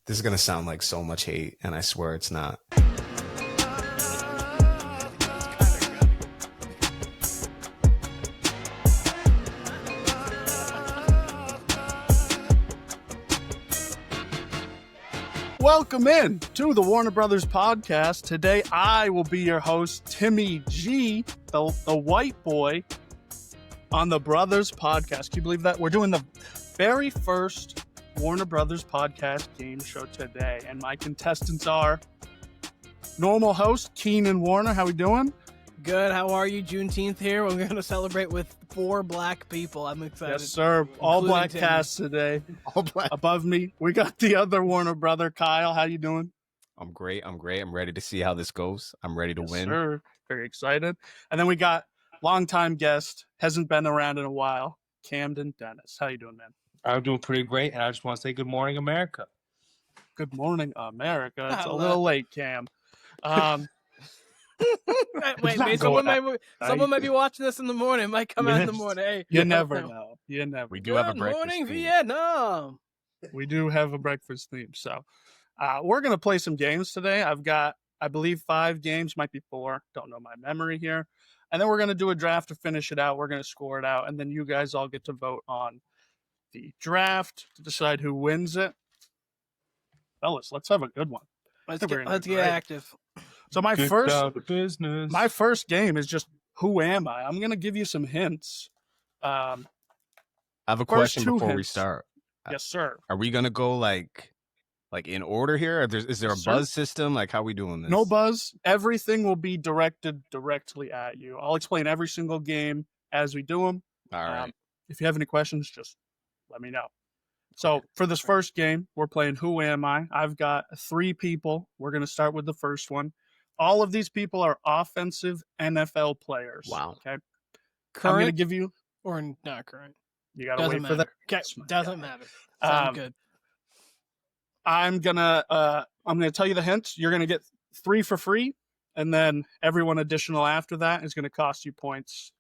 This is going to sound like so much hate, and I swear it's not. Welcome in to the Warner Brothas Podcast. Today, I will be your host, Timmy G, the white boy on the Brothas Podcast. Can you believe that? We're doing the very first Warner Brothas Podcast game show today, and my contestants are normal host, Keenan Warner. How we doing? Good. How are you? Juneteenth here. We're going to celebrate with 4 black people. I'm excited. Yes, sir. All black Timmy. cast today. All black. Above me, we got the other Warner brother, Kyle. How you doing? I'm great. I'm ready to see how this goes. I'm ready to win. Sir. Very excited. And then we got longtime guest, hasn't been around in a while, Camden Dennis. How you doing, man? I'm doing pretty great, and I just want to say good morning, America. Good morning, America. It's a Hello. little late, Cam. Wait, someone might be watching this in the morning. It might come out in the morning. Hey, You never know. You never. We do have a Good breakfast morning, theme. Vietnam. We do have a breakfast theme. So we're going to play some games today. I've got, I believe, 5 games, might be 4. Don't know my memory here. And then we're going to do a draft to finish it out. We're going to score it out. And then you guys all get to vote on the draft to decide who wins it. Fellas, let's have a good one. Let's think we're get, gonna let's do get great. active. So my Get first down to business. My first game is just, who am I? I'm going to give you some hints. I have a First question 2 before we hints. start. Yes, sir. Are we gonna go like in order here? Is there a Yes, sir. buzz system? Like, how we doing this? No buzz. Everything will be directed directly at you. I'll explain every single game as we do them. All right. If you have any questions, just let me know. So for this first game, we're playing Who Am I? I've got 3 people. We're going to start with the first one. All of these people are offensive NFL players. Wow. Okay. I'm going to Current give you, or not current? you got to Doesn't wait for that. matter. Okay, Yes, my doesn't guy. matter. Sound Um, good. I'm gonna tell you the hints. You're gonna get 3 for free, and then everyone additional after that is gonna cost you points.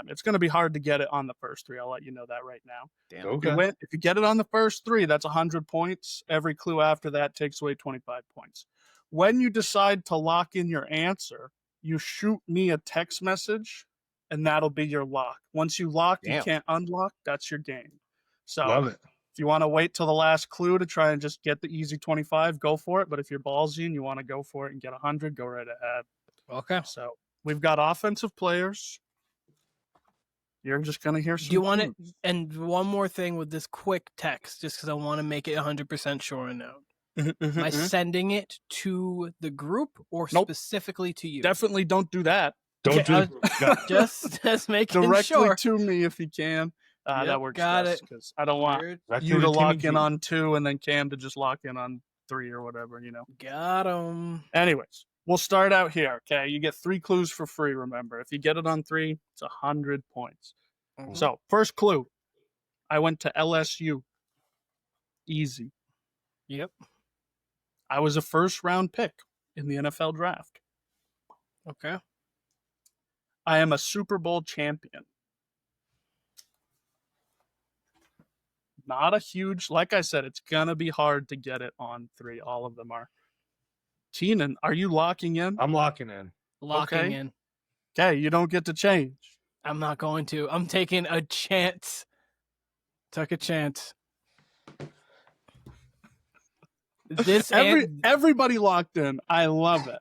It's gonna be hard to get it on the first 3. I'll let you know that right now. Damn. Okay. If you get it on the first 3, that's 100 points. Every clue after that takes away 25 points. When you decide to lock in your answer, you shoot me a text message, and that'll be your lock. Once you lock, you Damn. can't unlock. That's your game. So Love it. if you want to wait till the last clue to try and just get the easy 25, go for it. But if you're ballsy and you want to go for it and get 100, go right ahead. Okay. So we've got offensive players. You're just going to hear some Do you want it? clues. And one more thing with this quick text, just because I want to make it 100% sure and known. Am I sending it to the group or Nope. specifically to you? Definitely don't do that. Don't Okay, do just making Directly sure. to me if you can. Yep, That works got best it. because I don't want Weird. you to lock in on 2 and then Cam to just lock in on 3 or whatever, you know. Got him. Anyways, we'll start out here, okay? You get 3 clues for free, remember. If you get it on 3, it's 100 points. Mhm. So, first clue. I went to LSU. Easy. Yep. I was a first-round pick in the NFL draft. Okay. I am a Super Bowl champion. Not a huge, like I said, it's going to be hard to get it on 3. All of them are. Keenan, are you locking in? I'm locking in. Locking Okay. in. Okay, you don't get to change. I'm not going to. I'm taking a chance. Took a chance. This Everybody locked in. I love it.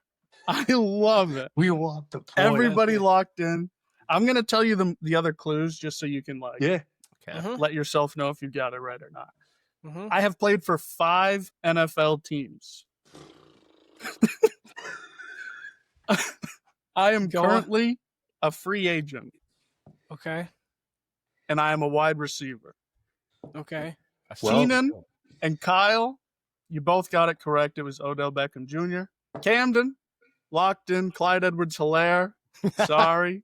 I love it. We want the point. Everybody locked in. I'm going to tell you the other clues just so you can Yeah. Okay. Mhm, let yourself know if you got it right or not. mhm. I have played for 5 NFL teams. I am Go on. currently a free agent, Okay. and I am a wide receiver. Okay. Well, Keenan and Kyle, you both got it correct. It was Odell Beckham Jr. Camden, locked in. Clyde Edwards-Helaire. Sorry.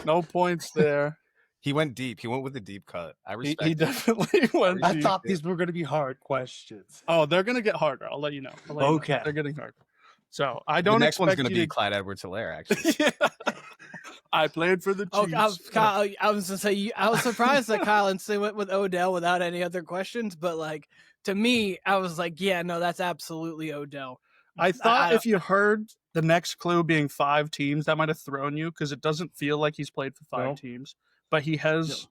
No points there. He went deep. He went with a deep cut. I He, respect he it. definitely went I deep. thought these were going to be hard questions. Oh, they're going to get harder. I'll let you know. Okay. They're getting harder. So I The don't next one's expect gonna you be Clyde Edwards-Helaire, actually. to... Yeah. I played for the Oh, Chiefs. I was gonna say I was surprised that Kyle and Sue went with Odell without any other questions, but like to me, I was like, yeah, no, that's absolutely Odell. I thought I- if you heard the next clue being 5 teams, that might have thrown you because it doesn't feel like he's played for 5 No. teams. But he has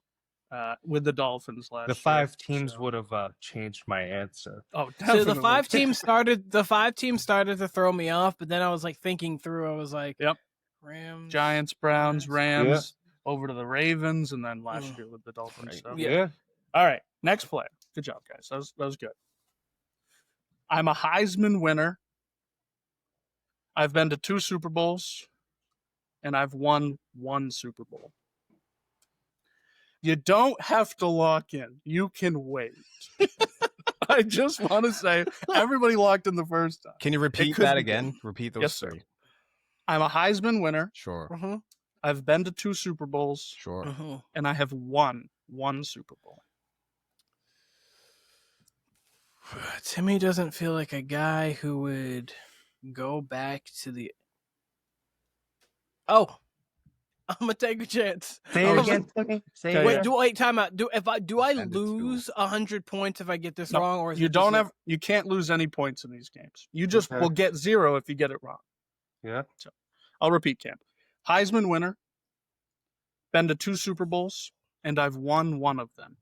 with the Dolphins last The year. 5 teams so- would have changed my answer. Oh, So definitely. the 5 teams started to throw me off, but then I was like thinking through. I was like, Yep. Rams, Giants, Browns, Giants. Rams, over to the Ravens, and then last Mm. year with the Dolphins. Right. So. Yeah. All right, next player. Good job, guys. That was good. I'm a Heisman winner. I've been to 2 Super Bowls, and I've won 1 Super Bowl. You don't have to lock in. You can wait. I just want to say, everybody locked in the first time. Can you repeat could that be again? Repeat those Yes, sir. 3. I'm a Heisman winner. Sure. Mhm, I've been to 2 Super Bowls, Sure. mhm. and I have won 1 Super Bowl. Timmy doesn't feel like a guy who would go back to the. Oh, I'm gonna take a chance. Say Oh, it again. Say Okay, it Wait, again. time out. Do I Defend it too. lose 100 points if I get this No, wrong, or is You it just don't like- have. You can't lose any points in these games. You just Okay. will get 0 if you get it wrong. Yeah. I'll repeat, Cam. Heisman winner. Been to 2 Super Bowls, and I've won 1 of them.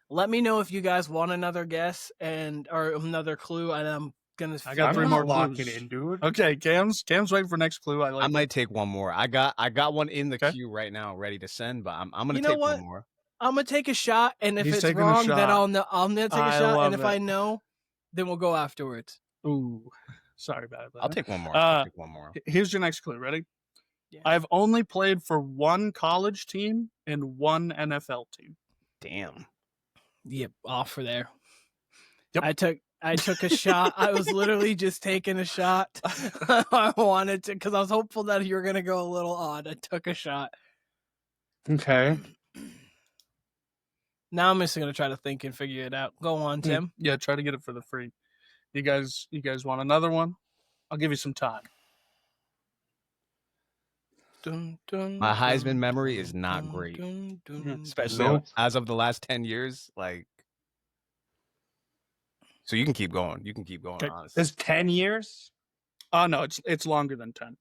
Let me know if you guys want another guess or another clue, and I'm gonna. I got I'm 3 not more locking clues. in, dude. Okay, Cam's waiting for next clue. I like. I might take one more. I got one in the Okay. queue right now, ready to send, but I'm gonna You know take what? one more. I'm gonna take a shot, and if He's it's taking a wrong, then shot. I'll know. I'm gonna take a I shot, love and if it. I know, then we'll go afterwards. Ooh, sorry about that. I'll take one more. Uh, I'll take one more. Here's your next clue. Ready? Yeah. I've only played for 1 college team and 1 NFL team. Damn. Yep, off for there. Yep. I took a shot. I was literally just taking a shot. I wanted to because I was hopeful that you were gonna go a little odd. I took a shot. Okay. Now I'm just gonna try to think and figure it out. Go on, Tim. Yeah, try to get it for the free. You guys want another one? I'll give you some time. Dun, dun, My dun, Heisman memory is not dun, great, dun, dun, especially Nope. as of the last 10 years. Like, so you can keep going. You can keep going. Okay. Honestly. It's 10 years? Oh no, it's longer than 10.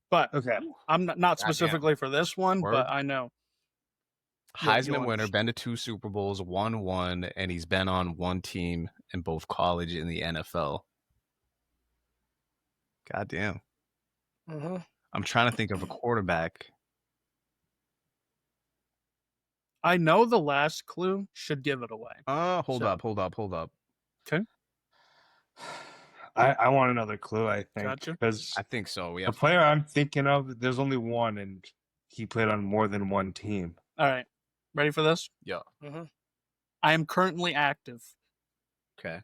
But Okay. I'm not Goddamn. specifically for this one, Word. but I know. Yeah, you Heisman winner, understand. been to 2 Super Bowls, won 1, and he's been on 1 team in both college and the NFL. God damn. Mhm. I'm trying to think of a quarterback. I know the last clue should give it away. Hold So- up. I want another clue, I think. Gotcha. Because I think so. We the have player I'm thinking of, there's only one, and he played on more than 1 team. All right. Ready for this? yeah. Mhm. I am currently active. Okay.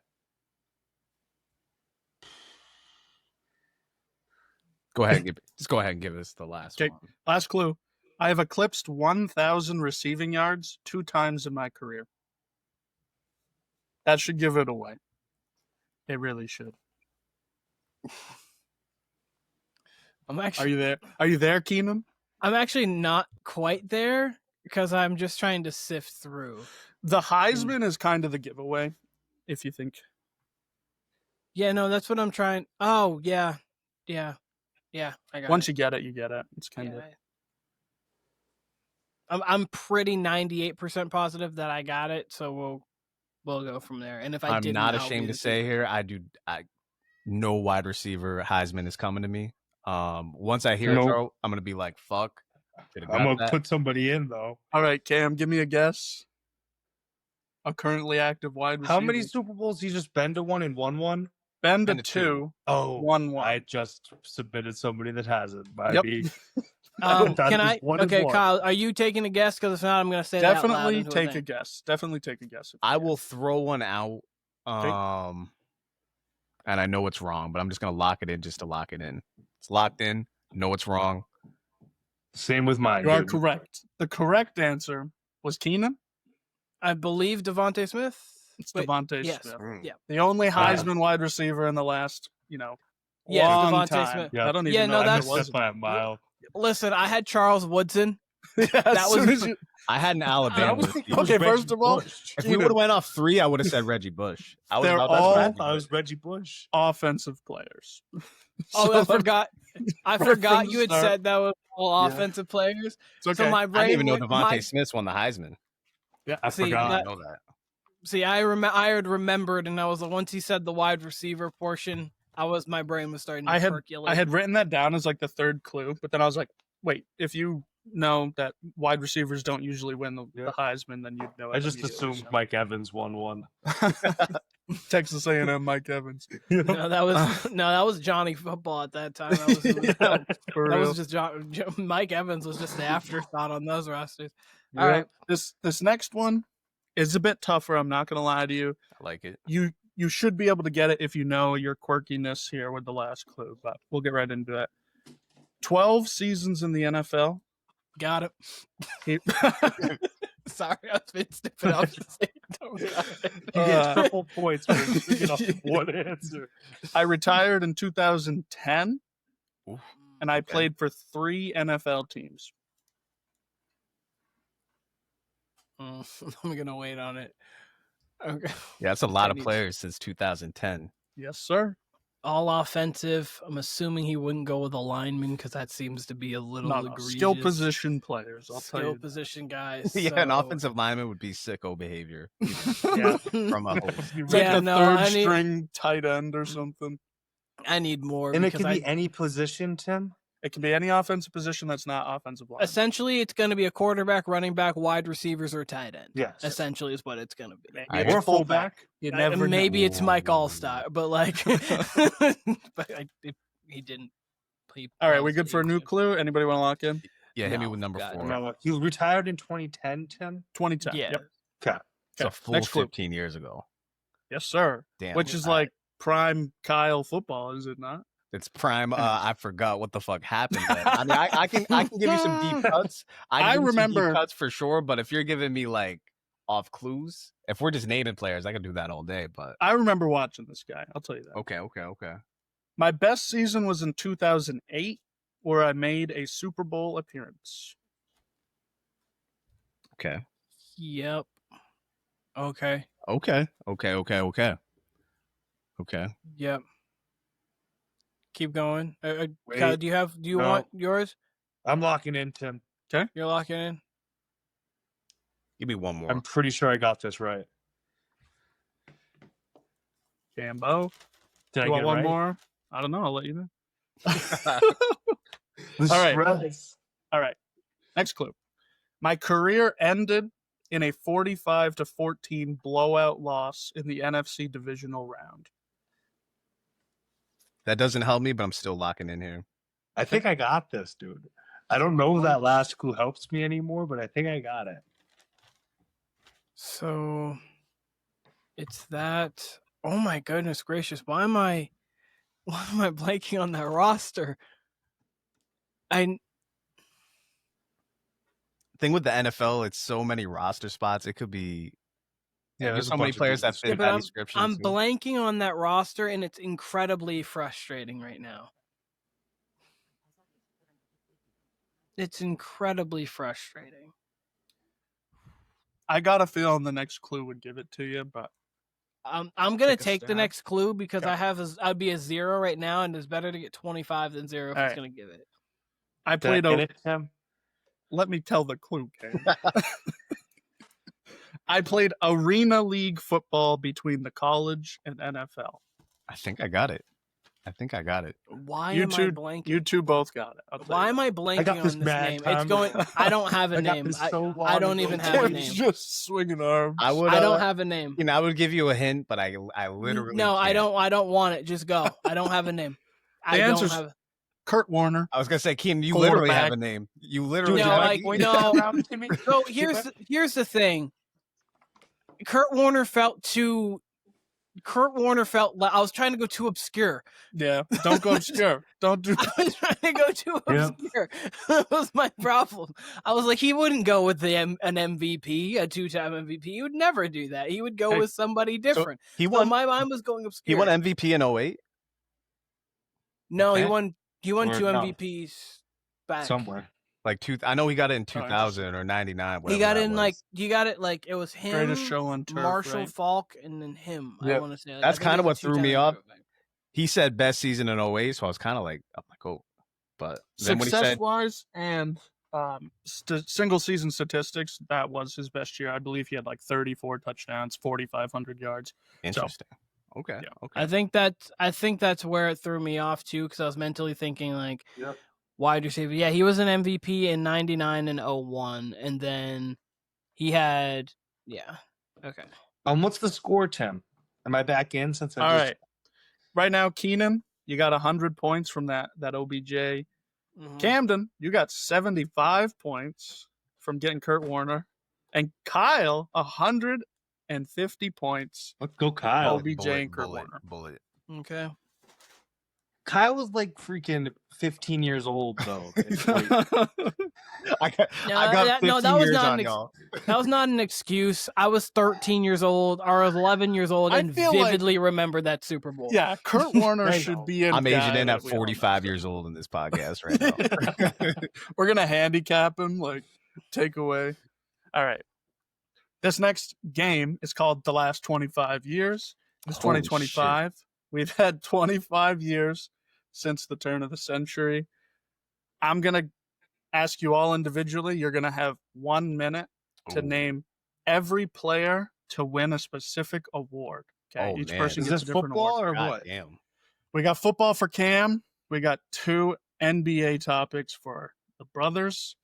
Go ahead. Just go ahead and give us the last Okay. one. Last clue. I have eclipsed 1,000 receiving yards 2 times in my career. That should give it away. It really should. I'm Are actually you there? Are you there, Keenan? I'm actually not quite there because I'm just trying to sift through. The Heisman is kind of the giveaway, if you think. Yeah, no, that's what I'm trying. Oh, yeah. I got Once it. you get it, you get it. It's kind of. I'm pretty 98% positive that I got it, so we'll go from there. And if I I'm didn't, not I'll ashamed be to the say here, no wide receiver Heisman is coming to me. Once I hear Nope. it, throw, I'm gonna be like, "Fuck." Should've I'm got going that. to put somebody in, though. All right, Cam, give me a guess. A currently active wide receiver. How many Super Bowls you just been to one and won one? Been to Been to 2, Oh, 1-1. I just submitted somebody that hasn't. By Yep. me. That Can is I? one is Okay, one. Kyle, are you taking a guess? Because if not, I'm going to say that out loud Definitely into take a thing. guess. Definitely take a guess. if you I can. will throw one out. And I know it's wrong, but I'm just gonna lock it in just to lock it in. It's locked in. Know it's wrong. Same with mine. You are dude. correct. The correct answer was Keenan. I believe Devontae Smith. It's Wait, Devontae yes. Smith. Yeah. The only Heisman wide receiver in the last, Yes, long Devontae time. Smith. Yeah. I don't even Yeah, know no, if that's- it I was. missed that by a mile. Listen, I had Charles Woodson That was I had an Alabama. was thinking receiver. it was Okay, Reggie first of all, Bush. If we would have went off 3, I would have said Reggie Bush. I was They're about all- to I thought it was Reggie Bush. offensive players. Oh, So I forgot. I from forgot the you had start. said that was all Yeah. offensive players. It's okay. So my brain. I didn't even know went- Devontae Smith won the Heisman. yeah, I See, forgot. I that- didn't know that. See, I had remembered, and I was once he said the wide receiver portion, my brain was starting to I percolate. had written that down as like the third clue, but then I was like, wait, if you know that wide receivers don't usually win the Heisman, then you'd know it. I just immediately, assumed Mike Evans won one. Texas A&M Mike Evans. No, that was Johnny Football at that time. For That real. was just Mike Evans was just the afterthought on those rosters. Yeah. All right. This next one is a bit tougher. I'm not gonna lie to you. I like it. You should be able to get it if you know your quirkiness here with the last clue, but we'll get right into that. 12 seasons in the NFL. Got it. He- Sorry, I was being stupid. I was just saying, don't got it. You get triple points for thinking of one answer. I retired in 2010, Oof. and I Okay. played for 3 NFL teams. I'm gonna wait on it. Okay. Yeah, that's a lot of need- players since 2010. Yes, sir. All offensive. I'm assuming he wouldn't go with a lineman because that seems to be a little No, egregious. skill position players. I'll tell Skill you. position guys. Yeah, an so- offensive lineman would be sicko behavior Yeah. from a host. It's like Yeah, a no, third I need- string tight end or something. I need more. And it because could be any position, Tim. It can be any offensive position that's not offensive line. essentially it's going to be a quarterback, running back, wide receivers, or tight end. Yes. Essentially is what it's going to be. Maybe Or a fullback. You And never maybe know. it's Mike Allstar, but like, he didn't. All right, we good for a new clue? Anybody want to lock in? Yeah, hit me No, with number God, 4. No, he retired in 2010, Tim. 2010. Yeah. Yep. Okay. It's a Okay, full next clue. 15 years ago. Yes, sir. Damn. Which is like prime Kyle football, is it not? It's prime. I forgot what the fuck happened. Then. I mean, I can give you some deep cuts. I can give you some remember- deep cuts for sure. But if you're giving me like off clues, if we're just naming players, I can do that all day. But I remember watching this guy. I'll tell you that. okay. My best season was in 2008, where I made a Super Bowl appearance. Okay. Yep. Okay. Okay. Yep. Keep going. Wait. Kyle, do you No. want yours? I'm locking in, Tim. You're locking in. Give me one more. I'm pretty sure I got this right. Jambo. Did I You want get it one right? more? I don't know. I'll let you know. The All right. stress. All right. Next clue. My career ended in a 45-14 blowout loss in the NFC divisional round. That doesn't help me, but I'm still locking in here. I think I got this, dude. I don't know if that last clue helps me anymore, but I think I got it. So it's that. Oh my goodness gracious! Why am I blanking on that roster? Thing with the NFL, it's so many roster spots. It could be. Yeah, There's so many players that fit Yeah, but that description. I'm too. blanking on that roster, and it's incredibly frustrating right now. It's incredibly frustrating. I got a feeling the next clue would give it to you, but I'm gonna Take a take the stab. next clue because Okay. I'd be a 0 right now, and it's better to get 25 than 0 if All it's right. gonna give it. I Did I played get a. it, Tim? Let me tell the clue, Cam. I played arena league football between the college and NFL. I think I got it. Why You am two- I blanking? You two both got it. I'll tell Why you am I blanking got on this this mad name? It's time. going. I don't have a I got name. this I so long don't ago. even have a Tim's name. just swinging arms. I would. I don't have a name. You know, I would give you a hint, but I literally. No, I can't. don't. I don't want it. Just go. I don't have a name. I The don't answer's- have. Kurt Warner. I was gonna say, Keenan, you literally have a Quarterback. name. You literally. No, have like, a no. Timmy? So here's the thing. Kurt Warner felt too. Kurt Warner felt like I was trying to go too obscure. Yeah, don't go obscure. Don't do. I was trying to go too Yeah. obscure. That was my problem. I was like, he wouldn't go with an MVP, a 2-time MVP. He would never do that. He would go Hey, with somebody different. He So won. my mind was going He obscure. won MVP in 08. No, he Okay. won. He won Or 2 no. MVPs back. Somewhere. Like I know he got it in Sorry. 2000 or 99. He got that in was. like you got it like it was him, Greatest show on turf, Marshall right? Falk, and then him. I Yep. want to say That's kind of what threw me off. off. He said best season in 08, so I was kind of like, I'm like, oh. But then when he said, Success-wise and single season statistics, that was his best year. I believe he had like 34 touchdowns, 4,500 yards. interesting. Okay. Yeah. Okay. I think that's where it threw me off too, because I was mentally thinking like Yep. wide receiver. Yeah, he was an MVP in 99 and 01, and then he had okay. What's the score, Tim? Am I back in since I All just right. Right now, Keenan, you got 100 points from that OBJ. Mhm. Camden, you got 75 points from getting Kurt Warner. And Kyle, 150 points. Let's go, Kyle. OBJ and Kurt Warner. Bullet. Okay. Kyle was like freaking 15 years old though. I got that 15 was years not on an y'all. That was not an excuse. I was 13 years old or I was 11 years old I and feel like- vividly remember that Super Bowl. Yeah, Kurt Warner I should know. be in. I'm aging guy in that at we all know. 45 years old in this podcast right now. We're going to handicap him, like, take away. All right. This next game is called The Last 25 Years. It's Holy 2025. We've had 25 years since the turn of the century. I'm going to ask you all individually. You're going to have 1 minute to Ooh. name every player to win a specific award. Okay, Oh, each man. person Is gets this a different football award. or God what? damn. We got football for Cam. We got 2 NBA topics for the brothers.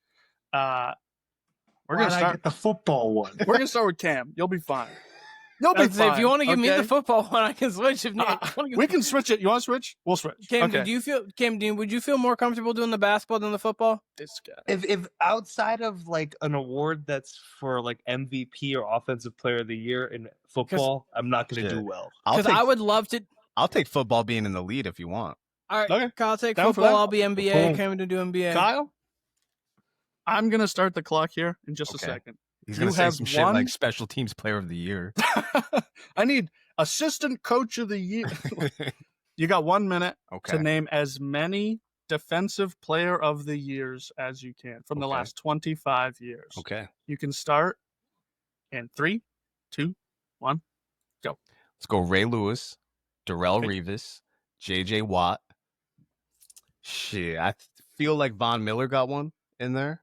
We're Why gonna did I start. get the football one. We're gonna start with Cam. You'll be fine. You'll be I'd say fine. if you want to give me okay? the football one, I can switch. If We can switch it. You want to switch? We'll switch. Camden, would you feel more comfortable doing the basketball than the football? This guy. If outside of like an award that's for like MVP or offensive player of the year in football, I'm not going to Shit. do well. Because I would love to. I'll take football being in the lead if you want. All right, Okay. Kyle, take Down for football. that. I'll be NBA. Boom. Camden to do NBA. Kyle, I'm gonna start the clock here in just a Okay. second. He's You gonna say have some shit one- like special teams player of the year. I need assistant coach of the year. You got 1 minute Okay. to name as many defensive player of the years as you can from the Okay. last 25 years. Okay. You can start in 3, 2, 1. Let's go Ray Lewis, Darrell Okay. Revis, JJ Watt. Shit, I feel like Von Miller got one in there.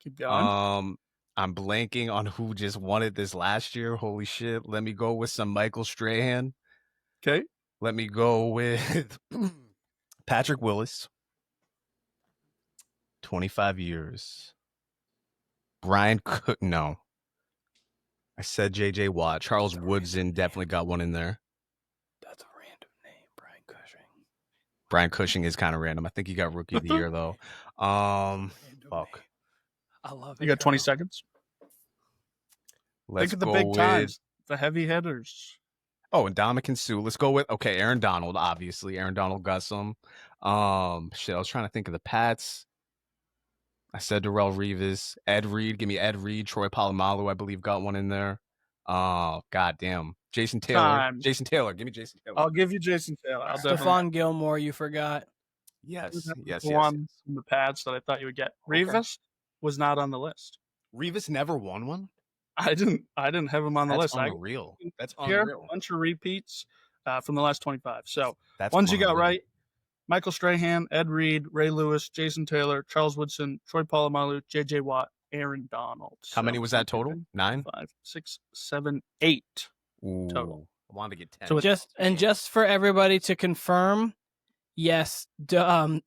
Keep going. I'm blanking on who just won it this last year. Holy shit. Let me go with some Michael Strahan. Okay. Let me go with Patrick Willis. 25 years. Brian Cook. No. I said JJ Watt. Charles Woodson definitely got one in there. That's a random name, Brian Cushing. Brian Cushing is kind of random. I think he got rookie of the year though. Random Fuck. name. I love it. You got 20 Kyle. seconds. Let's Think of the go big with, times, the heavy hitters. Oh, and Dominican Sue. Let's go with Aaron Donald, obviously. Aaron Donald got some. Shit, I was trying to think of the Pats. I said Darrell Revis, Ed Reed. Give me Ed Reed. Troy Polamalu, I believe, got one in there. Oh, goddamn. Jason Taylor. Time. Jason Taylor. Give me Jason Taylor. I'll give you Jason Taylor. I'll definitely Stephon Gilmore, you forgot. yes. Yes. one from the pads that I thought you would get. Okay. Revis was not on the list. Revis never won one? I didn't have him on the That's list. unreal. That's Here, unreal. a bunch of repeats from the last 25. So That's ones you got unreal. right: Michael Strahan, Ed Reed, Ray Lewis, Jason Taylor, Charles Woodson, Troy Polamalu, J.J. Watt, Aaron Donald. How many was that total? 9? 5, 6, 7, 8. Ooh. Total. I wanted to get 10. So Just for everybody to confirm, yes, Darrell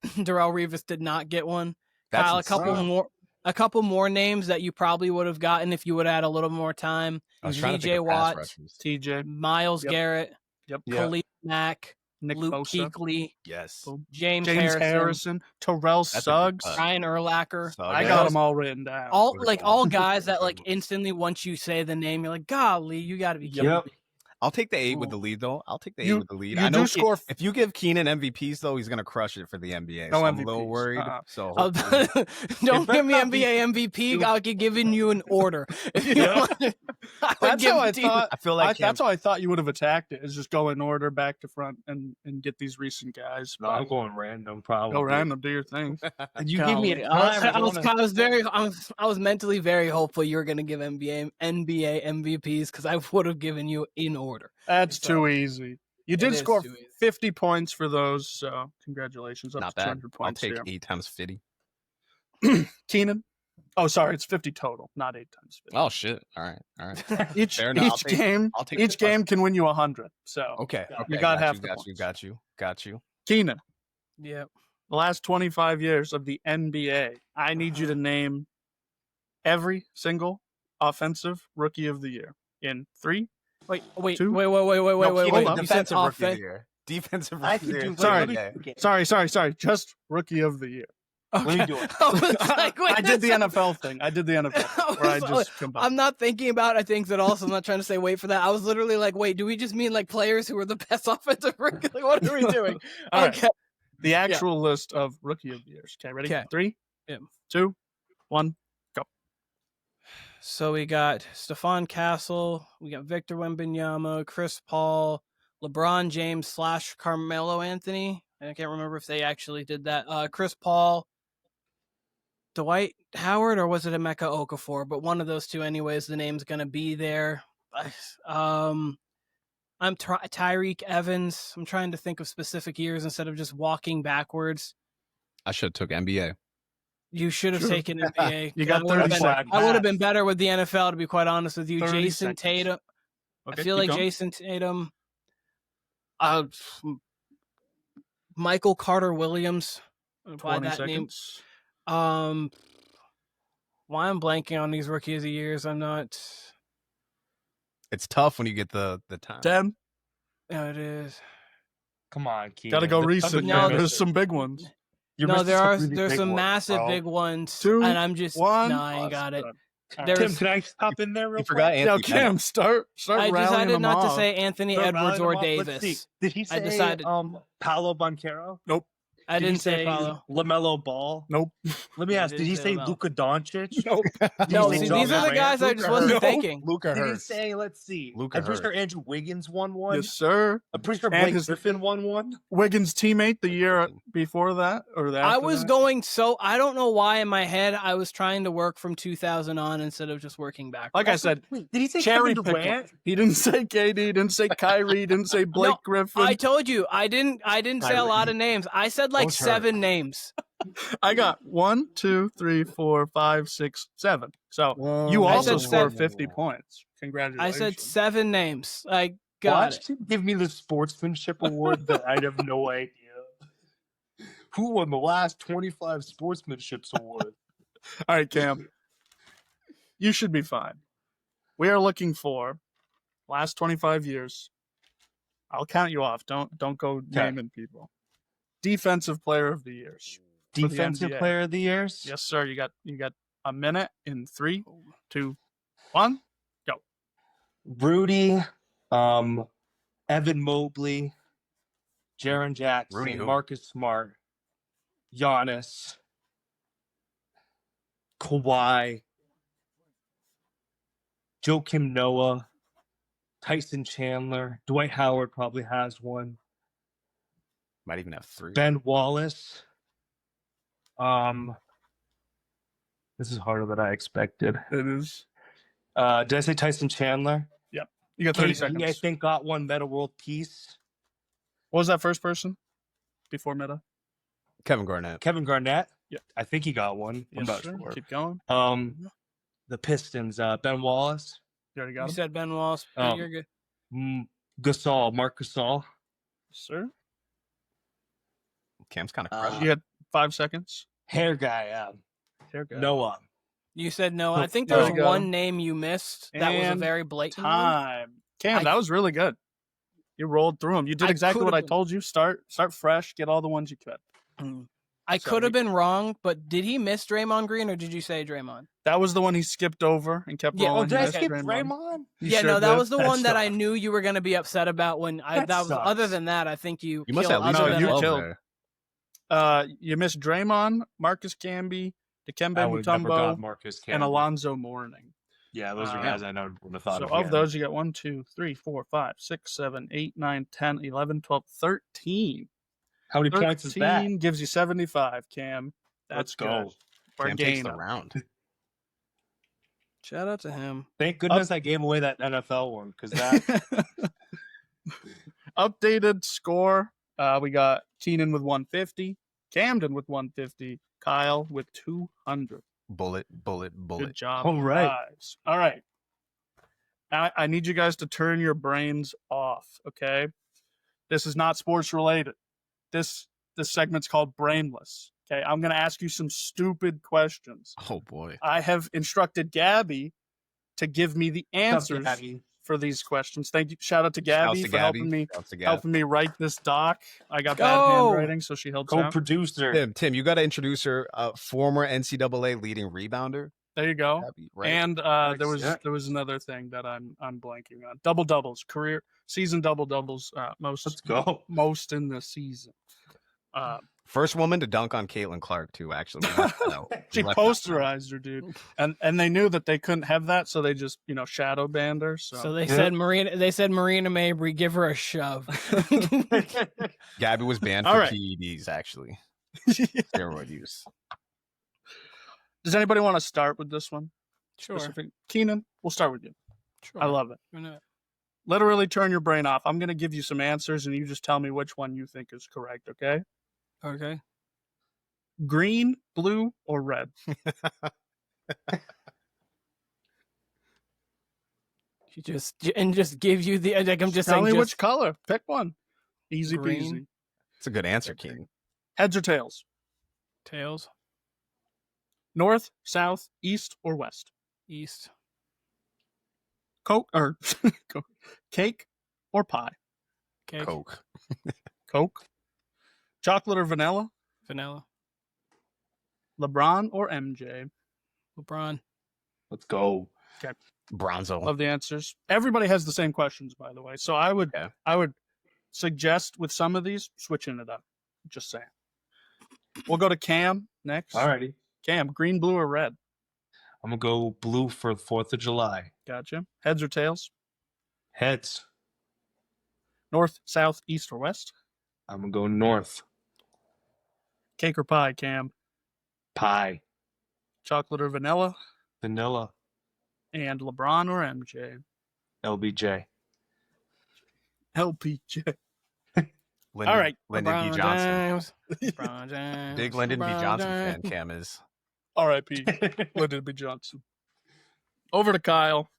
Revis did not get one. That's Kyle, insane. a couple more names that you probably would have gotten if you would have had a little more time. I was trying to T.J. think of pass Watt, rushers. TJ, Miles Yep. Garrett, Yep. Khalil Mack, Nick Luke Bosa, Kuechly, Yes. Boom. James James Harrison, Harrison, Terrell That's a good Suggs. cut. Ryan Urlacher. So, I yeah, got those- them all written down. All Good like one. all guys that Good like one. instantly once you say the name, you're like, golly, you got to be kidding Yep. me. I'll take the 8 with Ooh. the lead, though. I'll take the 8 You- with the lead. you I know do score- if you give Keenan MVPs, though, he's going to crush it for the NBA. No so I'm a little MVPs. worried. Uh-uh. Oh, So don't give me better not be- NBA MVP. I'll be giving you an order. If you Yeah. want it, I would That's give how I it to you. thought. I feel like That's how I thought you would have attacked it. Is just go in order, back to front, and get these recent guys. No, I'm going random, probably. Go random, do your thing. And you gave me a Golly, time. I was mentally very hopeful you were going to give NBA MVPs because I would have given you in order. That's So, too easy. You did is score too easy. 50 points for those, so congratulations. Up not to bad. 200 I'll points take here. 8 times 50. Keenan. Oh, sorry, it's 50 total, not 8 times 50. Oh, shit. All right. Each Fair enough. each I'll take each the plus. game can win you 100. So Okay. You got half you, the got you, points. got you. Keenan, Yeah. the last 25 years of the NBA, I need you to name every single offensive rookie of the year in 3. Wait. Two? Wait. No, wait. Keenan, You said defensive rookie of the offense. year. Defensive I rookie of can the do. year. Sorry. Sorry. Sorry. Just rookie of the year. Okay. Let me do it. I was like, wait, I did the that's- NFL thing. I did the NFL thing, where I just combined. I'm not thinking about things at all, so I'm not trying to say wait for that. I was literally like, wait, do we just mean like players who are the best offensive rookie? Like, what are we doing? All right. Okay. The actual list of rookie of the years. Okay, ready? Okay. 3, Yeah. 2, 1. So we got Stephon Castle, we got Victor Wembanyama, Chris Paul, LeBron James / Carmelo Anthony. I can't remember if they actually did that. Chris Paul, Dwight Howard, or was it Emeka Okafor? But one of those two, anyways. The name's gonna be there. I'm Tyreek Evans. I'm trying to think of specific years instead of just walking backwards. I should have took NBA. You should have True. taken NBA. You got I would have 30 been, seconds. I would have been better with the NFL, to be quite honest with you. 30 Jason seconds. Tatum. Okay, I feel keep like going. Jason Tatum. Michael Carter Williams. By 20 that seconds. name. Why I'm blanking on these rookie of the years? I'm not. It's tough when you get the time. 10. No, it is. Come on, Keenan. Got to go The- recent. No, There's some big ones. You're No, missing there some are. really There's big some ones, massive bro. big ones, 2, and I'm just 1. no, I ain't got it. There's- Tim, can I hop in there real You quick? forgot Yo, Anthony Cam, Bennett. start I rallying decided them not to off. say Anthony Start Edwards rallying or them off. Let's see. Davis. Did he say I decided- Paolo Banchero? Nope. I Did he didn't say Lamelo Ball? Nope. Let me ask. didn't Did he say say Lamelo. Luka Doncic? Nope. No, Did he see, say these John are the guys I just Luka wasn't Hurst. thinking. Luka Did he Hurst. say? Let's see. Luka I'm pretty sure Hurst. Andrew Wiggins won one. Yes, sir. I'm pretty sure And Blake his- Griffin won one. Wiggins' teammate the year before that, or that. I was going so I don't know why in my head I was trying to work from 2000 on instead of just working back. Like I said, Wait, did he say cherry Kevin pick. Durant? He didn't say KD. Didn't say Kyrie. Didn't say Blake No, Griffin. I told you I didn't say a lot of names. I said like Those hurt. 7 names. I got 1, 2, 3, 4, 5, 6, 7. So you I also said scored 7. 50 points. I Congratulations. said 7 names. I got it. Watch him give me the sportsmanship award that I have no idea. Who won the last 25 sportsmanships award? All right, Cam. You should be fine. We are looking for last 25 years. I'll count you off. Don't go naming people. Defensive player of the years. for the Defensive NBA. player of the years? Yes, sir. You got a minute in 3, 2, 1. Rudy, Evan Mobley, Jaren Jackson, Rudy who? Marcus Smart, Giannis, Kawhi, Joakim Noah, Tyson Chandler, Dwight Howard probably has one, Might even have 3. Ben Wallace. This is harder than I expected. It is. Did I say Tyson Chandler? You got 30 KD, seconds. I think, got one. Meta World Peace. What was that first person before Meta? Kevin Garnett. Kevin Garnett. Yeah. I think he got one. I'm Yes, not sir. sure. Keep going. The Pistons. Ben Wallace. You already You got him? said Ben Wallace. Oh. You're good. Gasol. Mark Gasol. Sir? Cam's kind of crushing. You had 5 seconds. Hair guy. Here goes. Noah. You said no. Oh, I think there there was we go. one name you missed that was a And very blatant one. Time. Cam, I- that was really good. You rolled through them. You did I exactly what could've I been- told you. Start fresh. Get all the ones you could. Mm. I So could have been wrong, but did he miss Draymond Green or did you say Draymond? That was the one he skipped over and kept Yeah, rolling. Did He I missed skip Draymond. Draymond? You Yeah, sure no, that did. was the one that I sucks. knew you were going to be upset about when That that was. Other sucks. than that, I think you must killed at least other No, get than you that. 12 killed. there. You missed Draymond, Marcus Camby, I Dikembe would have never got Mutombo, Marcus and Camby. Alonzo Mourning. Yeah, those are guys I never would have thought So of. of getting. those, you get 1, 2, 3, 4, 5, 6, 7, 8, 9, 10, 11, 12, 13. How many points is that? 13 gives you 75, Cam. That's Let's good. go. We're Cam takes the gaining. round. Shout out to him. Thank goodness I gave away that NFL one because that Updated score. We got Keenan with 150, Camden with 150, Kyle with 200. Bullet. Good job. All right. guys. All right. I need you guys to turn your brains off, okay? This is not sports related. This segment's called Brainless. Okay, I'm going to ask you some stupid questions. Oh boy. I have instructed Gabby to give me the answers for these questions. Thank you. Shout out to Gabby for helping me write this doc. I got bad handwriting, so she helps out. co-producer. Tim, you got to introduce her. Former NCAA leading rebounder. There you go. Gabby, right? And there was another thing that I'm blanking on. Double doubles, career season double doubles. Let's go. Most in the season. First woman to dunk on Caitlin Clark too. Actually, She posterized her, dude, and they knew that they couldn't have that, so they just shadow banned her. So they said Marina Mabry, give her a shove. Gabby was banned for PEDs actually. Steroid use. Does anybody want to start with this one? Sure. Keenan, we'll start with you. Sure. I love it. Literally turn your brain off. I'm going to give you some answers, and you just tell me which one you think is correct, okay? Okay. Green, blue, or red? Just give you the like. I'm just tell saying. me which color. Pick one. Easy Green. peasy. It's a good answer, King. Heads or tails? Tails. North, south, east, or west? East. Cake or pie? Cake. Coke. Coke. Chocolate or vanilla? Vanilla. LeBron or MJ? LeBron. Let's go. Okay. Bronzo. Love the answers. Everybody has the same questions, by the way. So I would suggest with some of these switching it up. Just saying. We'll go to Cam next. Alrighty. Cam, green, blue, or red? I'm gonna go blue for the 4th of July. Gotcha. Heads or tails? Heads. North, south, east, or west? I'm gonna go north. Cake or pie, Cam? Pie. Chocolate or vanilla? Vanilla. And LeBron or MJ? LBJ. LPJ. Lyndon, All right. Lyndon B. Johnson. James. LeBron James. Big Lyndon B. LeBron Johnson James. fan, Cam is. R.I.P. Lyndon B. Johnson. Over to Kyle.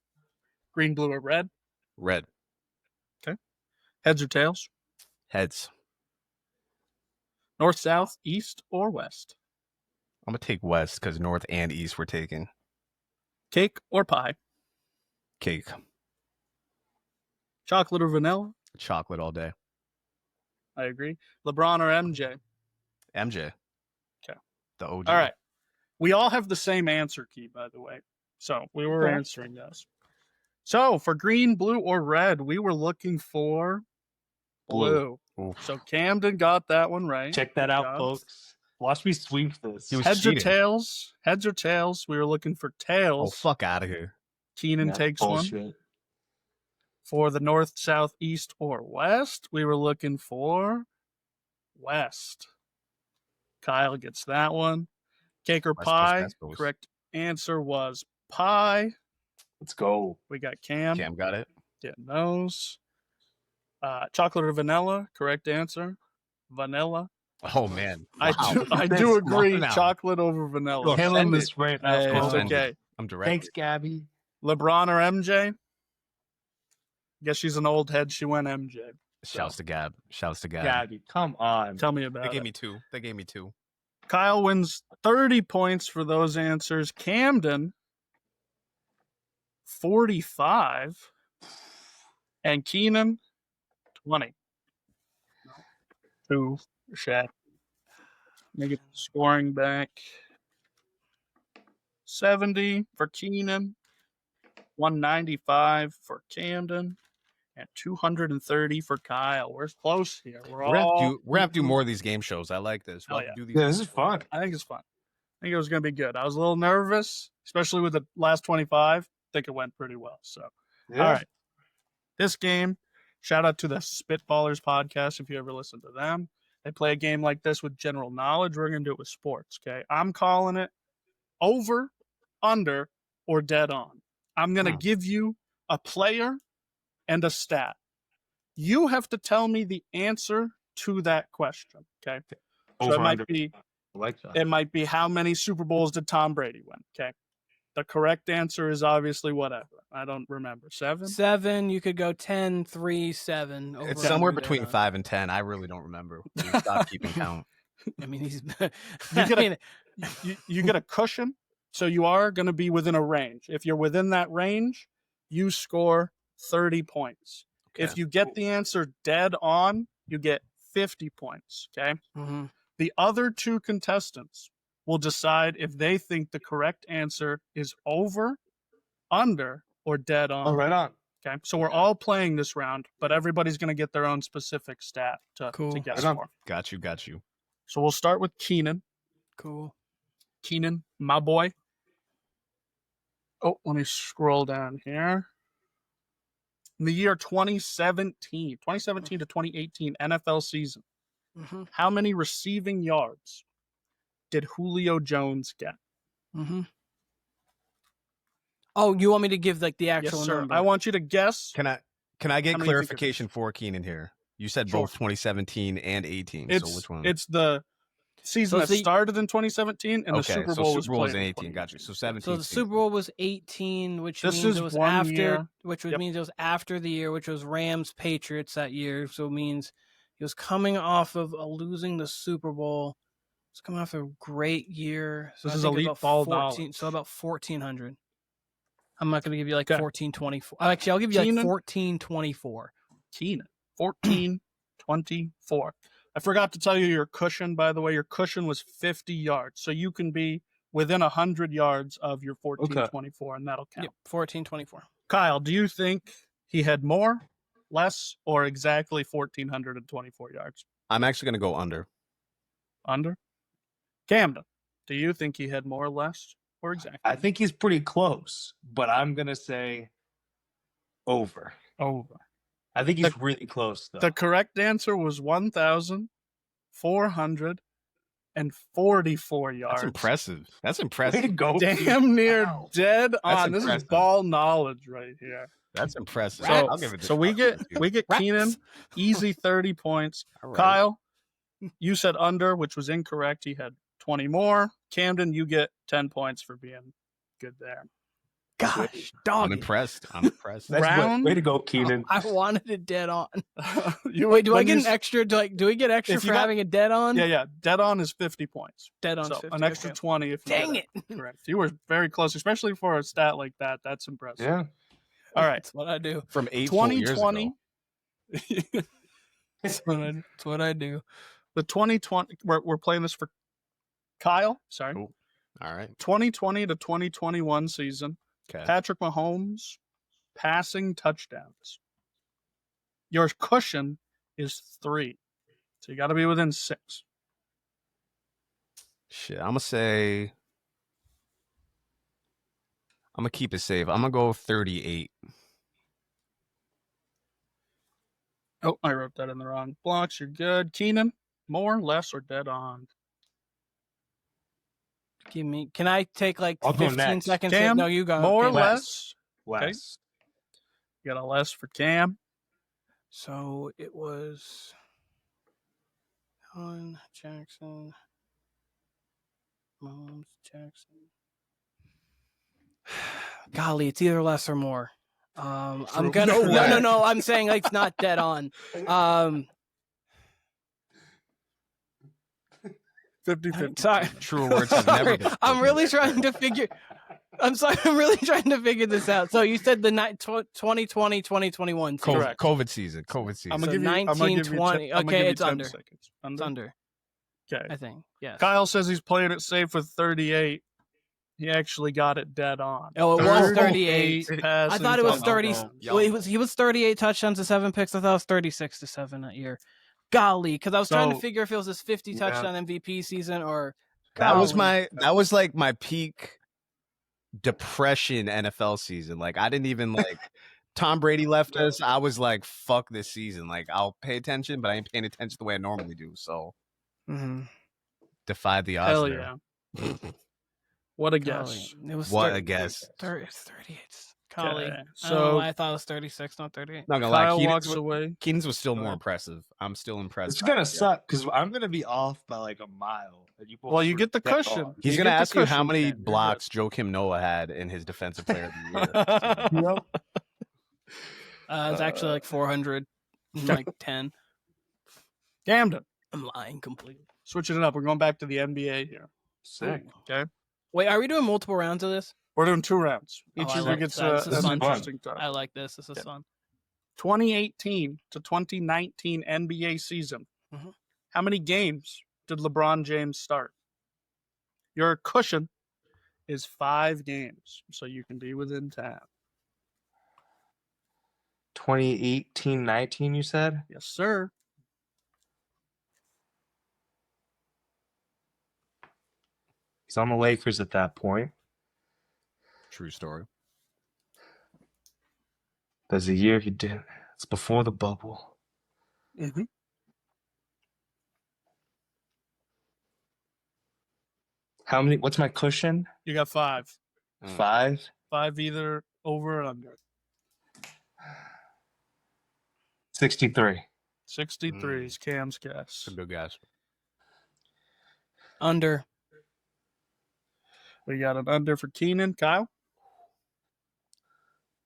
Green, blue, or red? Red. Heads or tails? Heads. North, south, east, or west? I'm going to take West because North and East were taken. Cake or pie? Cake. Chocolate or vanilla? Chocolate all day. I agree. LeBron or MJ? MJ. Okay. The OG. All right. We all have the same answer key, by the way. So we were answering this. So for green, blue, or red, we were looking for blue. Oof. So Camden got that one right. Check that out, folks. Watch me sweep this. He was Heads cheating. or tails? Heads or tails? We were looking for Oh, tails. fuck out of here. Keenan takes one. Bullshit. For the north, south, east, or west, we were looking for west. Kyle gets that one. Cake or West Coast, pie? West Coast. Correct answer was pie. Let's go. We got Cam. Cam got it. Getting those. Chocolate or vanilla? Correct answer. Vanilla. Oh, man. I Wow. do, I do agree. Now. Chocolate over vanilla. Killing this right now. Hey, it's folks. okay. I'm direct. Thanks, Gabby. LeBron or MJ? Guess she's an old head. She went MJ. Shouts to Gab. Shouts to Gab. Gabby, come on. Tell me about They it. gave me two. They gave me two. Kyle wins 30 points for those answers. Camden, 45. And Keenan, 20. 2 for Shaq. Let me get the scoring back. 70 for Keenan, 195 for Camden, and 230 for Kyle. We're close here. We're gonna have to do more of these game shows. I like this. Hell We'll have yeah. to do these. Yeah, this is fun. I think it's fun. I think it was going to be good. I was a little nervous, especially with the last 25. I think it went pretty well. So, Yeah. all right. This game, shout out to the Spitballers podcast if you ever listen to them. They play a game like this with general knowledge. We're going to do it with sports, okay? I'm calling it over, under, or dead on. I'm going to give you a player and a stat. You have to tell me the answer to that question, okay? So it might be I like that. it might be how many Super Bowls did Tom Brady win, okay? The correct answer is obviously whatever. I don't remember. 7? 7. You could go 10, 3, 7. Over It's somewhere under between dead on. 5 and 10. I really don't remember. We stopped keeping count. I mean, he's. You get a cushion, so you are going to be within a range. If you're within that range, you score 30 points. Okay. If you get the answer dead on, you get 50 points, okay? Mm-hmm. The other two contestants will decide if they think the correct answer is over, under, or dead on. Oh, right on. Okay, so we're all playing this round, but everybody's going to get their own specific stat to guess Right on. for. Got you. So we'll start with Keenan. Cool. Keenan, my boy. Oh, let me scroll down here. In the year 2017 to 2018 NFL season, Mm-hmm. how many receiving yards did Julio Jones get? Mm-hmm. Oh, you want me to give like the actual Yes, sir. number? I want you to guess. Can I get How many you think it clarification for Keenan here? You said Sure. both 2017 and 18. It's so which one? It's the season So that started in 2017, and the Super Bowl was in played 18. Got you. So 17. So the Super Bowl was 18, which This means is it was 1 after, year. which Yep. means it was after the year, which was Rams Patriots that year. So it means he was coming off of losing the Super Bowl. It's coming off a great year. So This I is think elite about ball 14, knowledge. so about 1,400. I'm not going to give you like Okay. 1424. Actually, I'll give you like Keenan? 1424. Keenan, 14-24. I forgot to tell you your cushion, by the way. Your cushion was 50 yards. So you can be within 100 yards of your 14-24, and that'll count. Yep, 1424. Kyle, do you think he had more, less, or exactly 1,424 yards? I'm actually going to go under. Under? Camden, do you think he had more, less, or exactly? I think he's pretty close, but I'm going to say over. Over. I think he's really close, though. The correct answer was 1,444 yards. That's impressive. That's Way impressive. to go. Damn near Wow. dead on. This is impressive. ball knowledge right here. That's impressive. So, I'll give it. so we get Keenan easy 30 points. All right. Kyle, you said under, which was incorrect. He had 20 more. Camden, you get 10 points for being good there. Gosh, I'm dog. impressed. That's Round- way to go, Keenan. I wanted it dead on. You- Wait, do I when get you an s- extra? Do we get extra If you for got- having a dead on? Yeah. Dead on is 50 points. Dead on. So 50. an extra okay. 20 if you Dang get it! correct. You were very close, especially for a stat like that. That's impressive. Yeah. All right. That's what I do. From 8 full years 2020. ago. That's what I do. The 2020, we're playing this for Kyle. Sorry. Cool. All right. 2020 to 2021 season. Okay. Patrick Mahomes passing touchdowns. Your cushion is 3. So you got to be within 6. Shit. I'm gonna say. I'm gonna keep it safe. I'm gonna go 38. Oh, I wrote that in the wrong blocks. You're good. Keenan, more, less, or dead on? Give me. Can I take like I'll go 15 next. seconds? Cam, No, you go. more, Cam. less. Less. You got a less for Cam. So it was Allen Jackson, Mahomes Jackson. Golly, it's either less or more. I'm True. gonna No way. no. I'm saying like it's not dead on. 50-50. Sorry. Truer words have never Sorry. been. I'm spoken. really trying to figure. I'm sorry. I'm really trying to figure this out. So you said the 2020, 2021 season. Correct. COVID season. COVID season. I'm So gonna give you 19, 10 20. I'm gonna Okay, give you it's 10 under. seconds. It's under. Okay. I think. Yes. Kyle says he's playing it safe with 38. He actually got it dead on. Oh, it was 38. I passing thought it was 30. touchdowns. Well, he was 38 touchdowns to 7 picks. I thought it was 36 to 7 that year. Golly, because I was trying to So- figure if it was his 50 touchdown MVP season or. That was golly. like my peak depression NFL season. Like I didn't even like Tom Brady left us. I was like, fuck this season. Like I'll pay attention, but I ain't paying attention the way I normally do. So defied the odds. Hell there. yeah. What a Golly. guess. It was What 30, a guess. 30, it's 38. Golly. Okay, I don't know so why I thought it was 36, not 38. Not gonna Kyle lie, walks away. Keenan's was still Go more ahead. impressive. I'm still impressed. It's by gonna it, suck because I'm gonna be off by like a mile. And you both Well, you sort get of the dead cushion. on. He's You gonna get the ask you how cushion, many Ken. You're blocks Joakim Noah had in his defensive player of the year. good. Yep. It's actually like 400, like 10. Camden. I'm lying completely. Switching it up. We're going back to the NBA here. Sick. Okay. Wait, are we doing multiple rounds of this? We're doing 2 rounds. Oh, Each I user like gets that. This is an fun. interesting time. I like this. This is Okay. fun. 2018 to 2019 NBA season. Mhm. How many games did LeBron James start? Your cushion is 5 games, so you can be within 10. 2018-19, you said? Yes, sir. He's on the Lakers at that point. True story. There's a year he did. It's before the bubble. Mm-hmm. How many? What's my cushion? You got 5. 5? 5 either over or under. 63. 63 is Cam's guess. It's a good guess. Under. We got an under for Keenan. Kyle?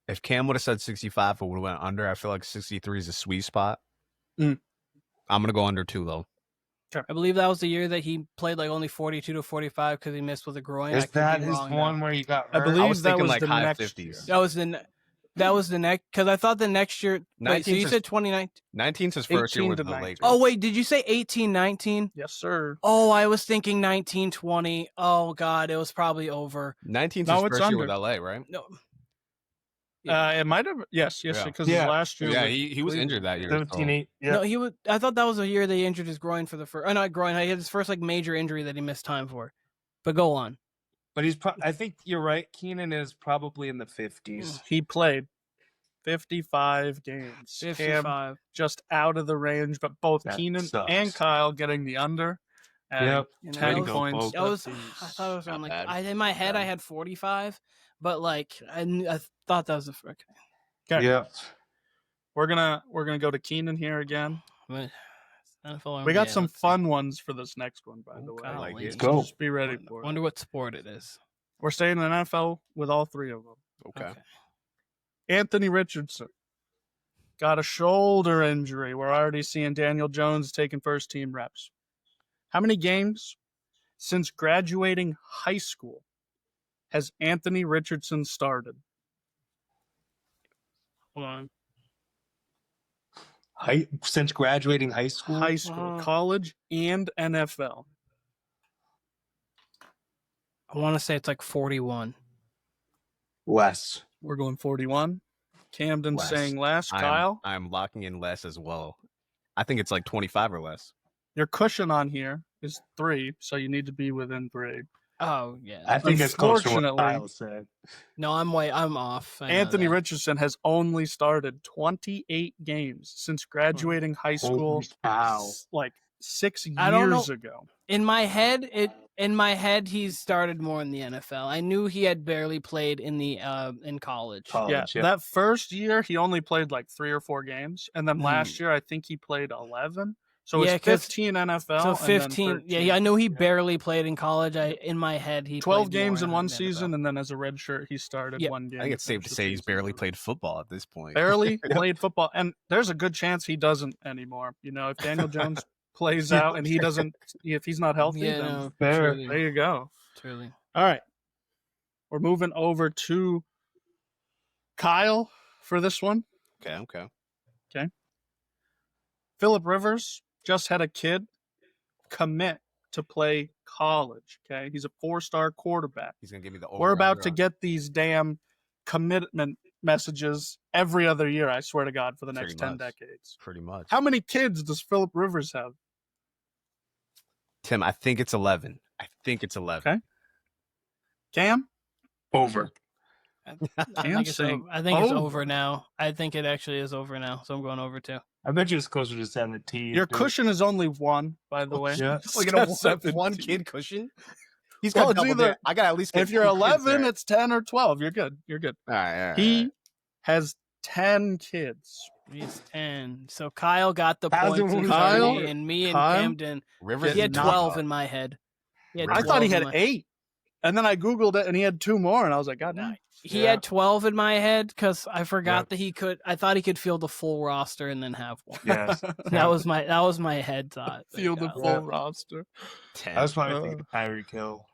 If Cam would have said 65, it would have went under. I feel like 63 is a sweet spot. Mm. I'm gonna go under 2 though. I believe that was the year that he played like only 42 to 45 because he missed with a groin. Is I could that be his wrong, one though. where you got I hurt? believe I was that thinking was like the high next 50s. year. That was the next because I thought the next year. Wait, so 19's you his- said 2019? 19's his first year 18 with to the 19. Lakers. Oh wait, did you say 18, 19? Yes, sir. Oh, I was thinking 19, 20. Oh god, it was probably over. 19's No, his it's first year with under. LA, right? No, It might have. Yes, Yeah. because Yeah. last year. Yeah, with he was Cleveland. injured that year. 17, so- 8. Yeah. no, he was. I thought that was the year they injured his groin for the first. Oh, not groin. He had his first like major injury that he missed time for. But go on. But I think you're right. Keenan is probably in the 50s. He played 55 games. Cam 55. just out of the range, but both That Keenan sucks. and Kyle getting the under. And Yep. You know, 10 that was- points. That was. apiece. I thought it was around Not like. bad. In my head, I Yeah. had 45, but like I thought that was the. Okay. Okay. Yeah. We're gonna go to Keenan here again. But NFL, We got yeah, some let's see. fun ones for this next one, by the Ooh, way. I like golly. it. Go. Just be ready for it. Wonder what sport it is. We're staying in NFL with all 3 of them. Okay. Anthony Richardson got a shoulder injury. We're already seeing Daniel Jones taking first team reps. How many games since graduating high school has Anthony Richardson started? Hold on. Since graduating high school? High school, college, and NFL. I want to say it's like 41. Less. We're going 41. Camden Less. saying less. Kyle, I'm locking in less as well. I think it's like 25 or less. your cushion on here is 3, so you need to be within 3. Oh yeah. I think it's close to what Unfortunately- Kyle said. No, I'm off. I know Anthony that. Richardson has only started 28 games since graduating high school Holy cow. like 6 I don't years know. ago. In my head, he's started more in the NFL. I knew he had barely played in the in college. Yeah, that first year he only played like 3 or 4 games, and then last year I think he played 11. So Yeah, it's 'cause- 15 NFL. So and then 15. 13. Yeah, I know he barely played in college. In my head, he 12 played more games in one the NFL. season, and then as a red shirt he started Yeah. 1 game. I think it's safe to finished the say he's season. barely played football at this point. Barely played football, and there's a good chance he doesn't anymore. You know, if Daniel Jones plays out and he doesn't, if he's not healthy, Yeah, then no, Fair. truly, there you go. truly. All right. We're moving over to Kyle for this one. Okay. Phillip Rivers just had a kid commit to play college. Okay, he's a 4-star quarterback. He's gonna give me the. We're about to over-under on- get these damn commitment messages every other year. I swear to God, for the next Pretty 10 much. decades. Pretty much. How many kids does Philip Rivers have? Tim, I think it's 11. Okay. Cam? Over. I Cam think it's saying I think it's over. over now. I think it actually is over now. So I'm going over too. I bet you it's closer to 17. Your dude. cushion is only 1, by the way. Yeah. Look at a 17. one kid cushion. He's Well, got it's double either- there. I got at least. Get If you're 2 kids 11, there. it's 10 or 12. You're good. You're good. all right. He has 10 kids. He's 10. So Kyle got the How's points it in with front of Kyle? me, and me and Kyle? Camden. Rivers. He had is not 12 up. in my head. He had I thought he 12 had in my- 8. And then I Googled it and he had 2 more. And I was like, God damn. He Yeah. had 12 in my head because I forgot Yep. that he could. I thought he could field the full roster and then have one. Yes. That was my head thought. Field the Kyle. full Yeah. roster. 10. I was probably thinking Tyreek Hill.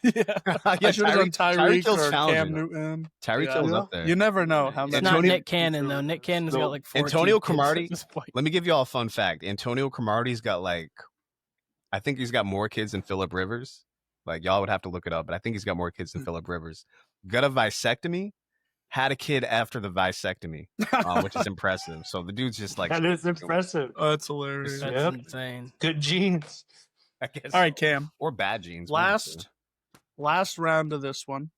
Yeah. Yeah, I should have done Tyreek Hill's or Cam challenging. Newton. Tyreek Yeah. Hill's up there. You never know how It's many. not Antonio- Nick Cannon though. Nick Cannon's So, got like 14 Antonio kids Cromartie- at this point. Let me give you all a fun fact. Antonio Cromartie's got I think he's got more kids than Philip Rivers. Like, y'all would have to look it up, but I think he's got more kids than Philip Rivers. Got a vasectomy, had a kid after the vasectomy, which is impressive. So the dude's just like, That is impressive. Oh, that's hilarious. That's Yep. insane. Good genes. I guess. All right, Cam. Or bad genes. one of the two. Last round of this one.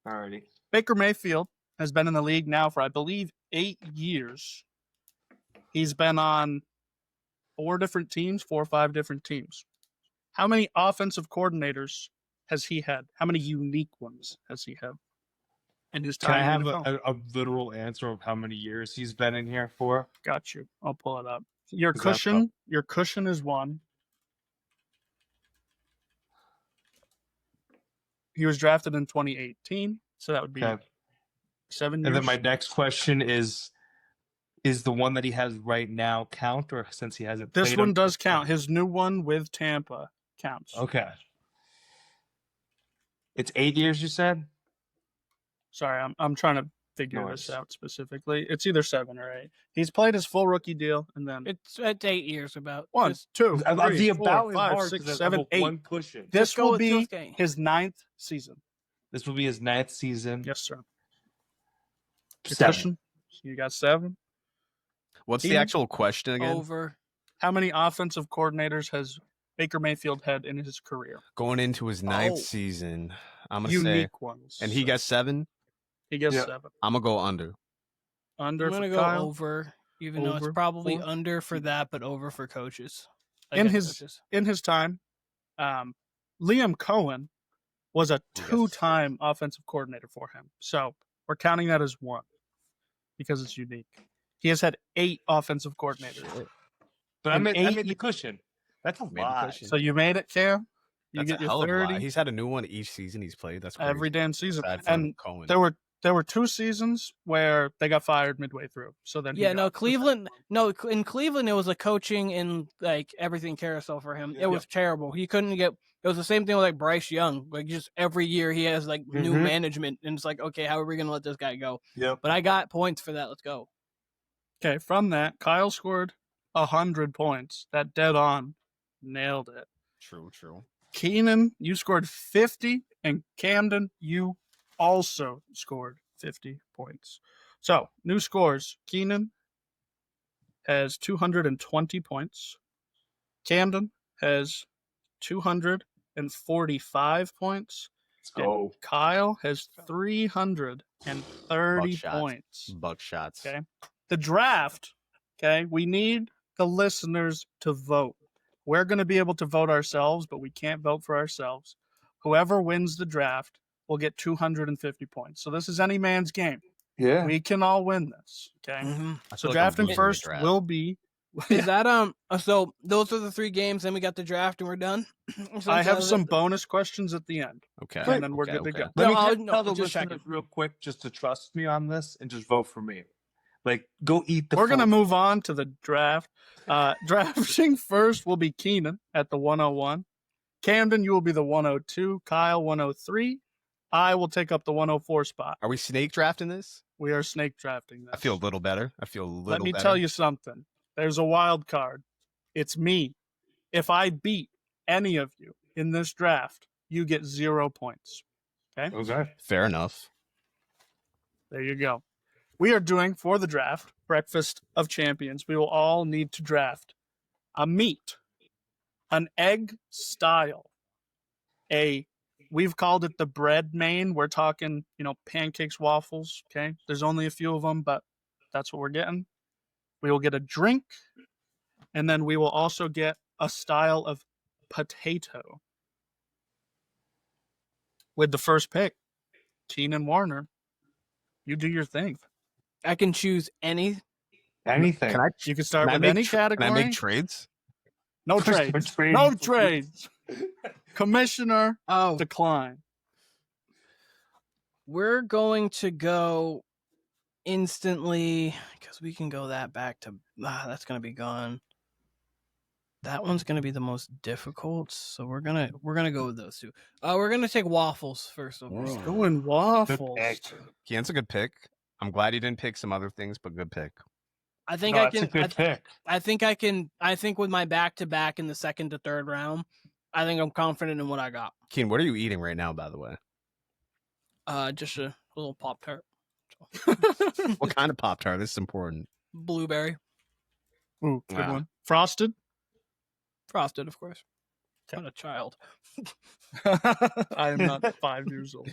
Alrighty. Baker Mayfield has been in the league now for, I believe, 8 years. He's been on 4 or 5 different teams. How many offensive coordinators has he had? How many unique ones has he had in his Can I time? have in the NFL? a literal answer of how many years he's been in here for? Got you. I'll pull it up. Your Is that cushion is 1. He was drafted in 2018, so that would be Okay. 7 years. And then my next question is the one that he has right now count, or since he hasn't This played one him? does count. His new one with Tampa counts. Okay. It's 8 years, you said? Sorry, I'm trying to figure No this worries. out specifically. It's either 7 or 8. He's played his full rookie deal, and then It's 8 years about. 1, Just 2, I'd 3, be 4, about 5, hard 6, 'cause I 7, have 8. one cushion. This go will with be Tuesday. his 9th season. This will be his 9th season. Yes, sir. Your 7. cushion? You got 7. What's the Keenan? actual question again? over. How many offensive coordinators has Baker Mayfield had in his career? Going into his 9th Oh. season, I'm gonna say, Unique ones. and he got 7. he gets Yeah. 7. I'm gonna go under. Under I'm gonna for go Kyle. over, even though Over, it's probably 4. under for that, but over for coaches. In Against his- coaches. In his time, Liam Cohen was a Yes. 2-time offensive coordinator for him. So we're counting that as 1 because it's unique. He has had 8 offensive coordinators. But I And made 8 the cushion. That's a Made the lot. cushion. So you made it, Cam. You That's get a your hell of a lot. 30 He's had a new one each season he's played. That's crazy. every damn season. Aside from And Cohen. there were 2 seasons where they got fired midway through. So then he Yeah, got no, the Cleveland. second one. No, in Cleveland, it was a coaching and like everything carousel for him. Yeah. It was terrible. He couldn't get. It was the same thing with like Bryce Young. Like just every year he has like new Mhm. management, and it's like, okay, how are we gonna let this guy go? Yep. But I got points for that. Let's go. Okay, from that, Kyle scored 100 points. That dead on. Nailed it. True. Keenan, you scored 50, and Camden, you also scored 50 points. So, new scores. Keenan has 220 points. Camden has 245 points. Let's go. Kyle has 330 Buckshot. points. Buckshots. Okay. The draft, okay, we need the listeners to vote. We're going to be able to vote ourselves, but we can't vote for ourselves. Whoever wins the draft will get 250 points. So this is any man's game. Yeah. We can all win this, okay? Mm-hmm. I So feel like I'm drafting losing the first draft. will be Is that So those are the 3 games. Then we got the draft, and we're done. So I have that's- some bonus questions at the end. Okay. And then we're okay, good to okay. go. Let me No, just no, tell the just listeners checking. real quick just to trust me on this and just vote for me. Like, go eat the We're going to food. move on to the draft. Drafting first will be Keenan at the 101. Camden, you will be the 102. Kyle, 103. I will take up the 104 spot. Are we snake drafting this? We are snake drafting this. I feel a little better. Let me tell you something. There's a wild card. It's me. If I beat any of you in this draft, you get 0 points. Okay? Okay. Fair enough. There you go. We are doing, for the draft, Breakfast of Champions, we will all need to draft a meat, an egg style, we've called it the bread main. We're talking, pancakes, waffles, okay? There's only a few of them, but that's what we're getting. We will get a drink, and then we will also get a style of potato. With the first pick, Keenan Warner, you do your thing. I can choose anything. You can start with any category. Can I make trades? No trades. No trades. Commissioner decline. We're going to go instantly because we can go that back to that's going to be gone. That one's going to be the most difficult, so we're gonna go with those two. We're gonna take waffles first of all. Going waffles. Yeah, it's a good pick. I'm glad he didn't pick some other things, but good pick. I think That's a good pick. I think with my back-to-back in the second to third round, I think I'm confident in what I got. Keen, what are you eating right now, by the way? Just a little Pop-Tart. What kind of Pop-Tart? This is important. Blueberry. Ooh, good one. Frosted? Frosted, of course. Not a child. I am not 5 years old.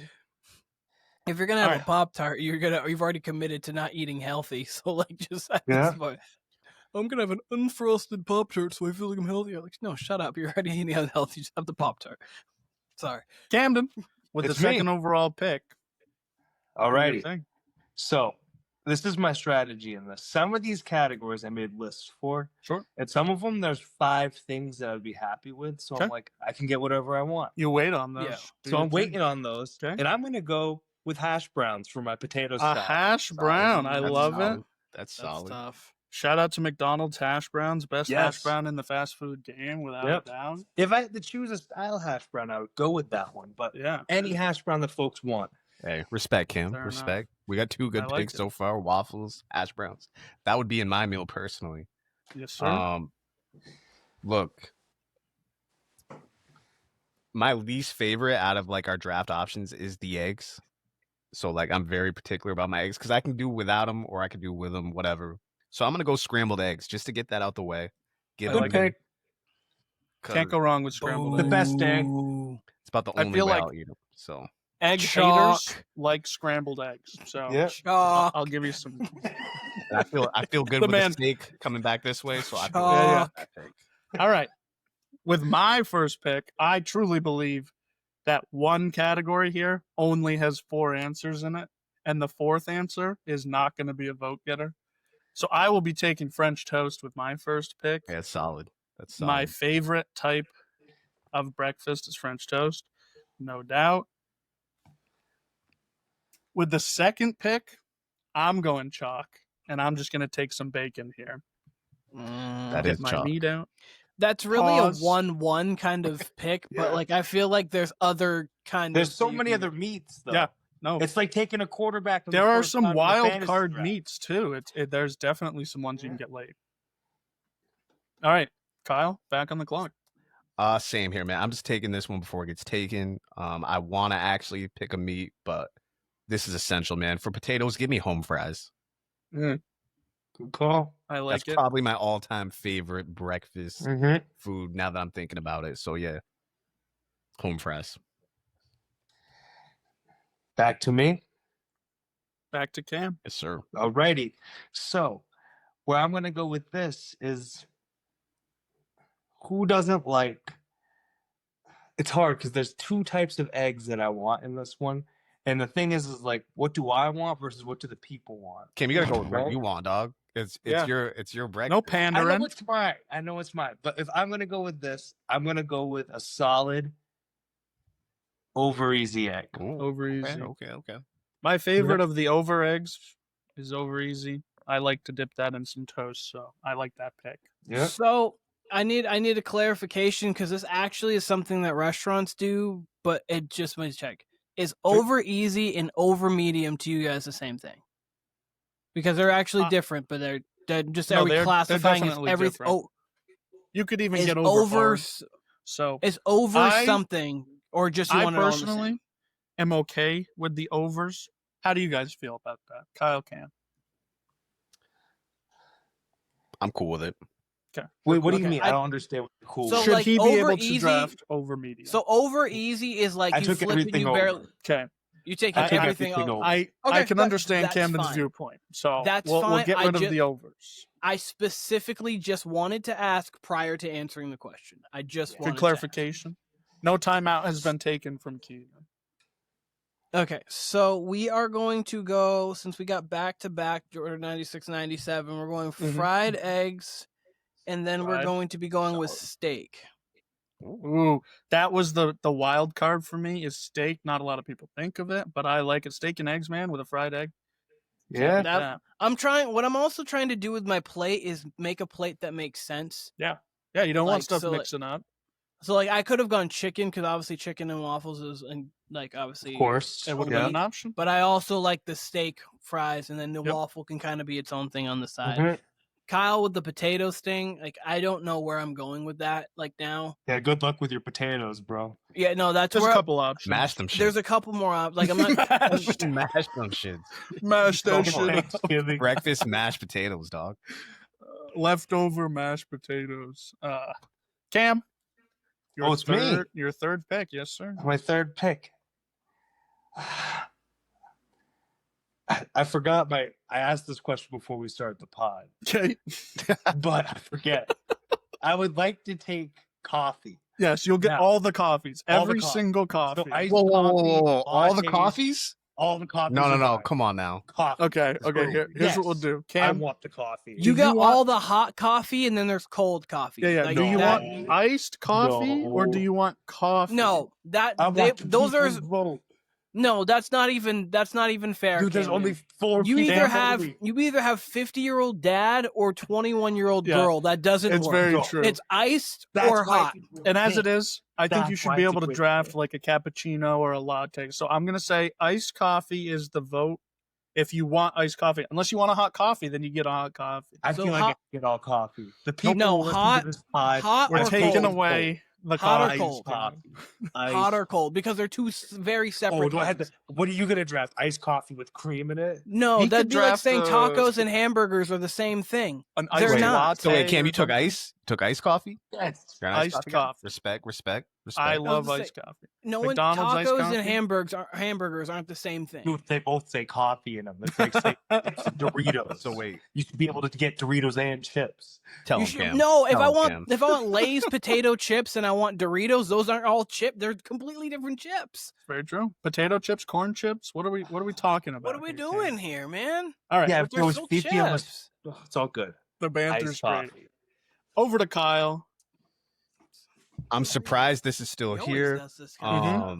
If you're gonna have a Pop-Tart, you've already committed to not eating healthy. So just at this point, I'm gonna have an unfrosted Pop-Tart, so I feel like I'm healthier. Like, no, shut up. You're already eating unhealthy. Just have the Pop-Tart. Sorry, Camden with It's the second overall pick. Alrighty. So this is my strategy in this. Some of these categories I made lists for. Sure. And some of them, there's 5 things that I'd be happy with. So I'm like, I can get whatever I want. You wait on those. Yeah. So I'm waiting on those. Okay. And I'm going to go with hash browns for my potato salad. A hash brown. I love solid. it. That's solid. Tough. Shout out to McDonald's hash browns. Best hash brown in the fast food game, without a doubt. If I had to choose a style hash brown, I would go with that one. But any hash brown that folks want. Hey, respect, Kim. Fair Respect. enough. We got 2 good picks so far. Waffles, hash browns. That would be in my meal personally. Yes, sir. Look, my least favorite out of our draft options is the eggs. So I'm very particular about my eggs because I can do without them or I can do with them, whatever. So I'm gonna go scrambled eggs just to get that out the way. Good pick. Can't go wrong with scrambled The eggs. best egg. It's about the I only feel way like- I'll eat them. So Egg haters like scrambled eggs. So I'll give you some. I feel good The with man- the steak coming back this way. So I feel Chalk. good with that pick. All right. With my first pick, I truly believe that one category here only has 4 answers in it, and the 4th answer is not going to be a vote getter. So I will be taking French toast with my first pick. Yeah, it's solid. That's solid. My favorite type of breakfast is French toast, no doubt. With the second pick, I'm going chalk, and I'm just going to take some bacon here. That Get is my chalk. meat out. That's really Pause. a 1-1 kind of pick, but I feel like there's other There's so many other meats, though. Yeah, no. It's like taking a quarterback. in the There are first some round of a wild fantasy card draft. meats too. There's definitely some ones you can get late. All right, Kyle, back on the clock. Same here, man. I'm just taking this one before it gets taken. I want to actually pick a meat, but this is essential, man. For potatoes, give me home fries. Good call. I like That's it. probably my all-time favorite breakfast Mm-hmm. food now that I'm thinking about it. So yeah, home fries. Back to me. Back to Cam. Yes, sir. Alrighty. So, where I'm going to go with this is who doesn't like. It's hard because there's 2 types of eggs that I want in this one. And the thing is what do I want versus what do the people want? Kim, you gotta go with what you want, dog. It's your breakfast. No I pandering. know it's mine. But if I'm going to go with this, I'm going to go with a solid over easy egg. Ooh, Over easy. okay. My favorite of the over eggs is over easy. I like to dip that in some toast, so I like that pick. Yeah. So I need a clarification because this actually is something that restaurants do, but it just might check. Is over easy and over medium to you guys the same thing? Because they're actually different, but they're just No, they're classifying as definitely everything. different. Oh, You could even is get over. So Is over something, or just you I want it all the same? personally am okay with the overs. How do you guys feel about that? Kyle can. I'm cool with it. Okay. Wait, what do you Okay, mean? I don't understand what you're cool So, with. Should like, he be over able to easy- draft over medium? So over easy is like I you took flip and everything you over. barely Okay. you take I took everything everything over. over. I Okay, can but understand that's Camden's fine. viewpoint. So That's we'll fine. get I rid of ju- the overs. I specifically just wanted to ask prior to answering the question. I just wanted Good clarification. No timeout has been taken from Keenan. Okay, so we are going to go, since we got back-to-back Jordan 96, 97, we're going Mhm. fried eggs, and then we're Fried. going to be going with Solid. steak. Ooh, that was the wild card for me is steak. Not a lot of people think of it, but I like it. Steak and eggs, man, with a fried egg. Yeah. That- what I'm also trying to do with my plate is make a plate that makes sense. Yeah, you don't want Like, stuff so, like- mixing up. So, like, I could have gone chicken, because obviously chicken and waffles is, and like, obviously, Of course. It would have Yeah. been an option. but I also like the steak fries, and then the Yep. waffle can kind of be its own thing on the side. Mhm. Kyle with the potatoes thing, like, I don't know where I'm going with that, like, now. Yeah, good luck with your potatoes, bro. Yeah, no, that's Just a where couple options. Mash them shit. there's a couple more like, I'm not. Mashed. Mash them shit. Mash that Go shit. up. Thanksgiving. Breakfast mashed potatoes, dog. Leftover mashed potatoes. Cam, Oh, it's me. Your third pick, yes, sir. My third pick. I forgot I asked this question before we started the pod, Okay. but I forget. I would like to take coffee. Yes, you'll get Now, all the coffees. all the Every coffee. single coffee. So iced Whoa, whoa, whoa, coffee, whoa, whoa. All the lattes, coffees? all the coffees. No, are fine. come on now. Coffee. Okay. Boom. Here's Yes. what we'll do. I Cam, want the coffee. You Do got you want- all the hot coffee, and then there's cold coffee. yeah. Like, Do you that- want iced coffee or do No. you want coffee? No, that I they, want the those are people's vote. no. That's not even fair. Dude, there's Camden. only 4 You people. either have 50-year-old dad or 21-year-old Yeah, girl. That doesn't It's work. very No. true. It's iced That's or why hot. people And as think. it is, I think you That's should why be it's able to a great draft pick. like a cappuccino or a latte. So I'm gonna say iced coffee is the vote. If you want iced coffee, unless you want a hot coffee, then you get a hot coffee. I So feel like hot- I can get all coffee. The people No, who listen hot- to this pod, hot We're or taking cold? away the Hot or coffee. cold? coffee. Hot or cold, because they're two very separate. Oh, do I have to? things. What are you gonna draft? Iced coffee with cream in it? No, He that'd could be like draft saying a- tacos and hamburgers are the same thing. An They're iced not. latte. So wait, Cam, or you took something. ice? Took iced coffee? Yes. You're an Iced guy? coffee. Respect. I was love gonna iced say- coffee. No, McDonald's iced tacos coffee? and hamburgers aren't the same thing. Dude, they both say coffee in them. It's like say, it's Doritos. So wait, You should be able to get Doritos and chips. tell You him, should- Cam. no, if Tell I him, want Cam. if I want Lay's potato chips and I want Doritos, those aren't all chip. They're completely different chips. Very true. Potato chips, corn chips. What are we talking about? What are we here, doing Cam? here, man? All right. Yeah, if They're there was still 50 of us, chips. it's all good. The banter's Iced great. coffee. Over to Kyle. I'm surprised this is still He always here. does this kind of stuff.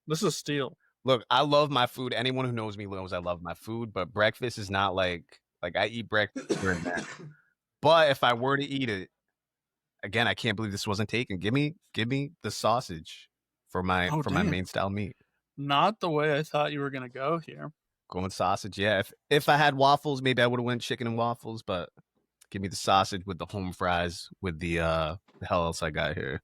This is a steal. Look, I love my food. Anyone who knows me knows I love my food, but breakfast is not like I eat breakfast here and there. But if I were to eat it, again, I can't believe this wasn't taken. Give me the sausage for my Oh, my damn. main style meat. Not the way I thought you were gonna go here. Going with sausage, yeah. If I had waffles, maybe I would have went chicken and waffles, but give me the sausage with the home fries with the hell else I got here.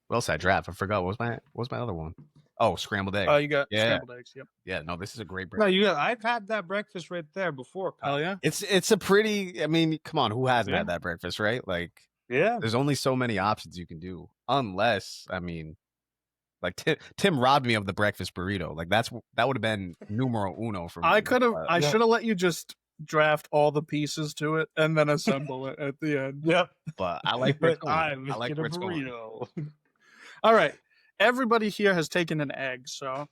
What else I draft? I forgot. What was my other one? Oh, scrambled egg. Oh, you got Yeah. scrambled eggs. Yep. Yeah, no, this is a great No, breakfast. I've had that breakfast right there before. Kyle. Hell yeah. It's a pretty. I mean, come on, who hasn't Yeah. had that breakfast, right? Like, Yeah. there's only so many options you can do, unless I mean, like Tim robbed me of the breakfast burrito. Like that would have been numero uno for me. I could have. but- I Yeah. should have let you just draft all the pieces to it and then assemble it at the end. Yep. but I like where it's But going. I'm I like making where a it's going. burrito. All right. Everybody here has taken an egg, so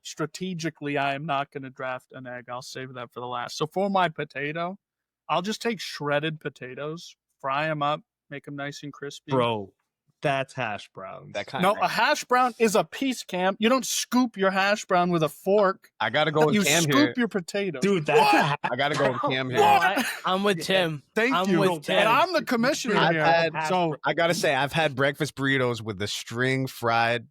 strategically, I am not going to draft an egg. I'll save that for the last. So for my potato, I'll just take shredded potatoes, fry them up, make them nice and crispy. Bro, that's hash browns. That kind No, of. a hash brown is a piece, Cam. You don't scoop your hash brown with a fork. I gotta go You with Cam scoop here. your potatoes. Dude, that's a hash. I gotta go with Cam here. What? I'm with Tim. Thank I'm you. with Tim. And I'm the commissioner I've here. had- so I gotta say, I've had breakfast burritos with the string fried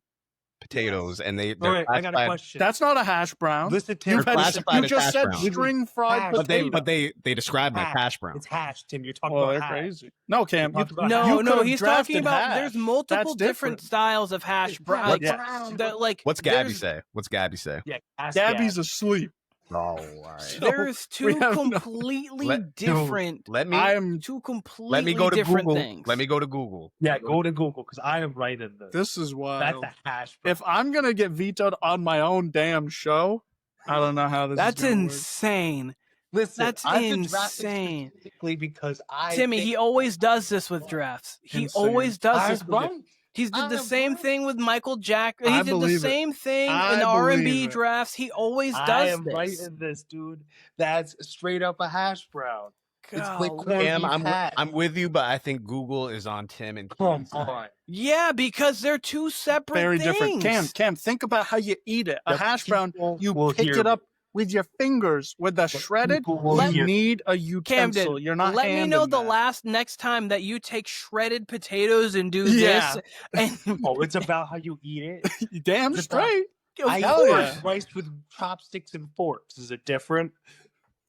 potatoes, and they're All right, I got a classified- question. That's not a hash brown. Listen, Tim. They're classified You as just hash said browns. string fried Hash. potato. but they describe them as hash browns. It's hash, Tim. You're talking Well, about they're hash. crazy. No, Cam. Talked about No, you no, could've he's drafted talking about hash. there's multiple That's different styles of hash brown. Like, Yeah. brown. Like What's Gabby there's- say? What's Gabby say? Yeah, ask Gabby's Gab. asleep. Oh, all right. So, There's we two have no- completely different. Let me I'm. Two completely let me go to different Google. things. Let me go to Google. Yeah, go to Google because I am right in this. This is That's wild. a hash brown. If I'm gonna get vetoed on my own damn show, I don't know how this. That's is gonna work. insane. Listen, That's I've been drafted insane. specifically because I Timmy, think he always does this with drafts. He Insane. always does I'm this with right. He did the I'm same right. thing with Michael Jackson. I He did the believe it. same thing I in the R&B believe it. drafts. He always does I am this. right in this, dude. That's straight up a hash brown. It's like Golly. corned Cam, beef hash. I'm with you, but I think Google is on Tim and Come Tim's side. on. Yeah, because they're two separate Very things. different. Cam, think about how you eat it. A The hash brown, people you will pick hear it up me. with your fingers. With the shredded, people will you hear me. need a utensil. Camden, You're not. let me handing know the that. next time that you take shredded potatoes and do Yeah. this. And Oh, it's about how you eat it. You damn It's about- straight. of I hell eat yeah. rice with chopsticks and forks. Is it different?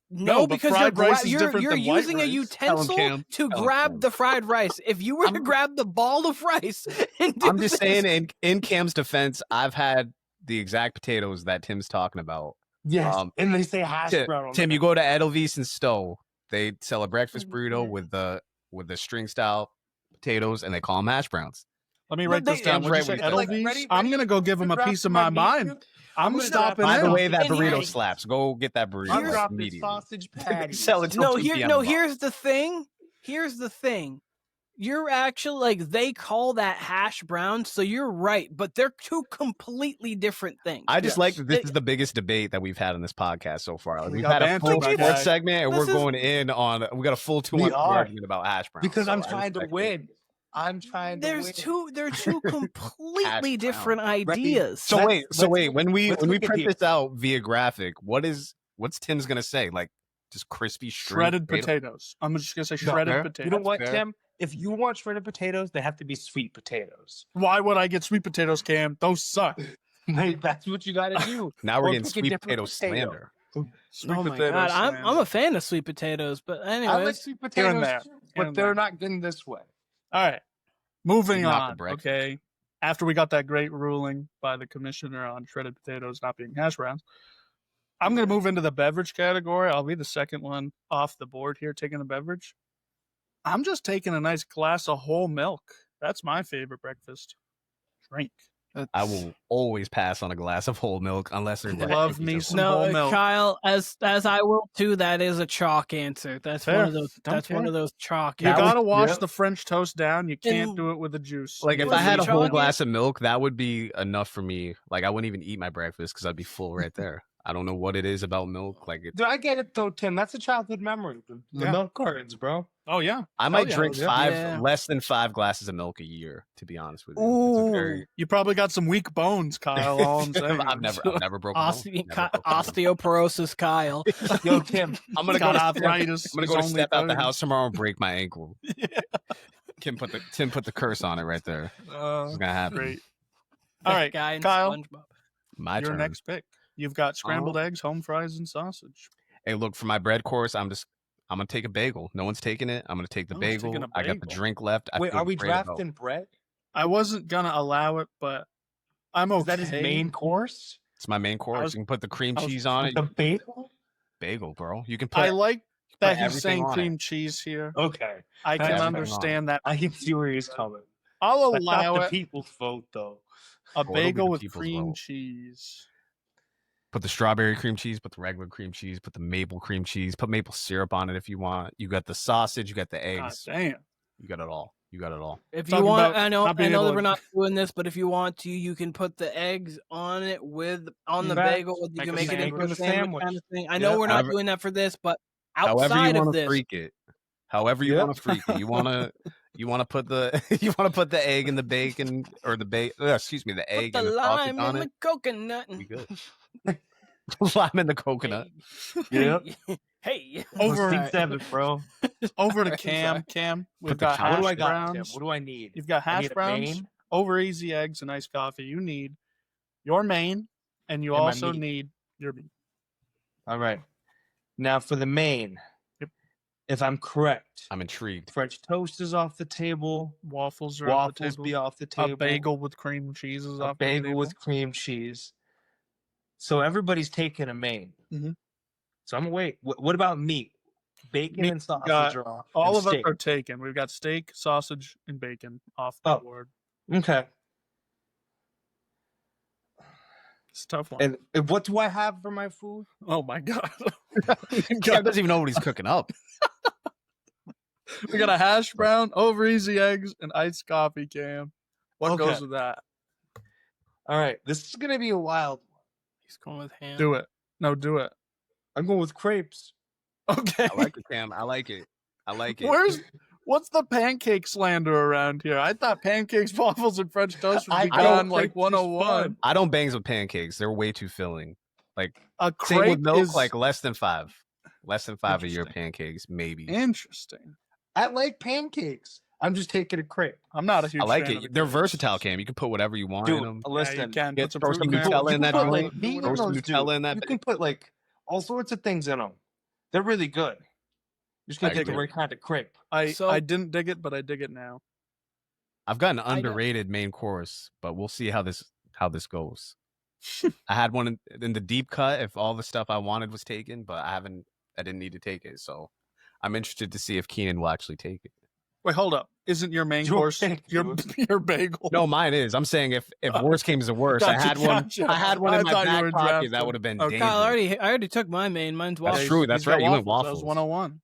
No, but because fried rice is you're different than white using a rice. utensil Cam. to Tell him, grab Cam. the fried rice. If you were to grab the ball of rice and do I'm just this- saying, in Cam's defense, I've had the exact potatoes that Tim's talking about. Yes. Um, And they say hash brown. On Tim, the you go to Edelweiss and Stowe. They sell a breakfast Mm-hmm. burrito with the string style potatoes, and they call them hash browns. Let me No, write this they- down. Cam's What'd you right say, with Like, Edelweiss? ready- I'm ready gonna go give him a to piece of drop my my mind. meat? I'm gonna stopping drop By the in. way, that And burrito here's- slaps. Go get that burrito. I'm dropping immediately. sausage patties. Sell it till No, 2 here, p.m. no. tomorrow. Here's the thing. Here's the thing. You're actually like they call that hash brown, so you're right, but they're two completely different things. I just like Yes. that this is the biggest debate that we've had on this podcast so far. Like, We we've got had a banter, full my sports guy. segment, and This we're is- going in on. We got a full 2 We hour are. argument about hash browns. Because so I'm I trying to respect it. win. I'm trying to There's win. two. They're two completely brown. different ideas. So Let's- wait, let's- when we let's when we look at print these. this out via graphic, what's Tim's gonna say? Like just crispy string Shredded potato? potatoes. I'm just gonna say No, shredded fair. potatoes. You know what, fair. Tim? If you want shredded potatoes, they have to be sweet potatoes. Why would I get sweet potatoes, Cam? Those suck. That's what you got to do. Now we're Or getting pick a sweet different potato potato. slander. Sweet Oh my potatoes, god, I'm man. a fan of sweet potatoes, but I like anyways, sweet Here potatoes, and there. too, Here but and they're there. not getting this way. All right. Moving Not the on. breakfast. Okay. After we got that great ruling by the commissioner on shredded potatoes not being hash browns, I'm going to move into the beverage category. I'll be the second one off the board here taking the beverage. I'm just taking a nice glass of whole milk. That's my favorite breakfast drink. I will always pass on a glass of whole milk unless there's like Love cookies me or some something. whole no, milk. Kyle, as I will too. That is a chalk answer. That's Fair. one of those. Don't That's one care. of those chalk. You That answers. got to wash yeah. the French toast down. You can't And- do it with the juice. Like if Was I had it a whole chalky? glass of milk, that would be enough for me. Like I wouldn't even eat my breakfast because I'd be full right there. I don't know what it is about milk. Like Dude, I get it though, Tim. That's a childhood memory. The Yeah. milk cartons, bro. Oh, yeah. I might yeah, drink yeah. less than 5 glasses of milk a year, to be honest with you. Ooh. It's a very- You probably got some weak bones, Kyle. All I'm saying. I've never broken a bone. Osteoporosis, Kyle. Yo, Tim. I'm gonna got go to arthritis. I'm gonna His go to only step out the thing. house tomorrow and break my ankle. Tim put the curse on it right there. It's gonna happen. Great. All right, Guy in Kyle, SpongeBob. My your turn. next pick. You've got scrambled eggs, home fries, and sausage. Hey, look, for my bread course, I'm gonna take a bagel. No one's taking it. I'm gonna take the No one's bagel. taking a I got the bagel. drink left. I Wait, feel are we great about- drafting bread? I wasn't gonna allow it, but I'm okay. Is that his main course? It's my main course. was- You can put the cream I was- cheese on it. The bagel? Bagel, bro. You can put. I like that put he's everything saying on it. cream cheese here. Okay. I That's can fine. understand that. I can see where he's coming. I'll That's allow not the it. people's vote, though. A it'll be bagel the with people's cream vote. cheese. Put the strawberry cream cheese, put the regular cream cheese, put the maple cream cheese, put maple syrup on it if you want. You got the sausage, you got the God eggs. damn. You got it all. You got it all. If you Talking want, about I know not being that able we're to- not doing this, but if you want to, you can put the eggs on it on the Facts. bagel. You Make can a make it sandwich. into a sandwich kind of thing. I know Yeah. we're not However- doing that for this, but However outside you of want to this, freak it. However you Yeah. want to freak it. You want to put the egg in the bacon or the excuse me, the put egg the and the sausage lime on in it. the coconut. We good. Lime in the coconut. Yep. Hey. Over- Alright. 7, bro. Over to Sorry. Cam. Cam, we've Put the got chow- What do I hash got, Tim? browns. What do I need? You've got I hash need a browns, main? over easy eggs, and iced coffee. You need your main, and you And my also meat. need your meat. All right. Now for the main. Yep. If I'm correct, I'm intrigued. French toast is off the table. Waffles are off the Waffles table. be off the table. A bagel with cream cheese is A off the bagel table. with cream cheese. So everybody's taking a main. Mhm. So I'm gonna wait. What about meat? Bacon Meat, and sausage got are off. All and of us steak. are taken. We've got steak, sausage, and bacon off the Oh. board. Okay. It's a tough one. And what do I have for my food? Oh my god. Cam doesn't even know what he's cooking up. We got a hash brown, over easy eggs, and iced coffee, Cam. What goes Okay. with that? All right. This is gonna be a wild one. He's going with ham. Do it. No, do it. I'm going with crepes. Okay. I like it, Cam. I like it. What's the pancake slander around here? I thought pancakes, waffles, and French toast would be I don't gone like think this is 101. fun. I don't bangs with pancakes. They're way too filling. Like A same with crepe milk, is like less than 5. Less than 5 of your Interesting. pancakes, maybe. interesting. I like pancakes. I'm just taking a crepe. I'm not a huge I like fan it. of They're crepes. versatile, Cam. You can put whatever you want in Dude, them. Yeah, listen. you can Get- put some throw fruit some in there. Nutella you in can that put joint. like meat Throw in some those, Nutella dude. in that You bit. can put like all sorts of things in them. They're really good. You're just gonna I take the agree. right kind of crepe. I So- didn't dig it, but I dig it now. I've got an I know. underrated main course, but we'll see how this goes. I had one in the deep cut if all the stuff I wanted was taken, but I didn't need to take it. So I'm interested to see if Keenan will actually take it. Wait, hold up. Isn't your main Your course pick, your your bagel? No, mine is. I'm saying if worst came to worst, I Gotcha, had one. gotcha. I had one I in my thought you were back pocket. drafting. That would have been Okay. dangerous. Kyle, I already took my main. Mine's That's waffles. true. He's That's got right. You went That waffles. was 101.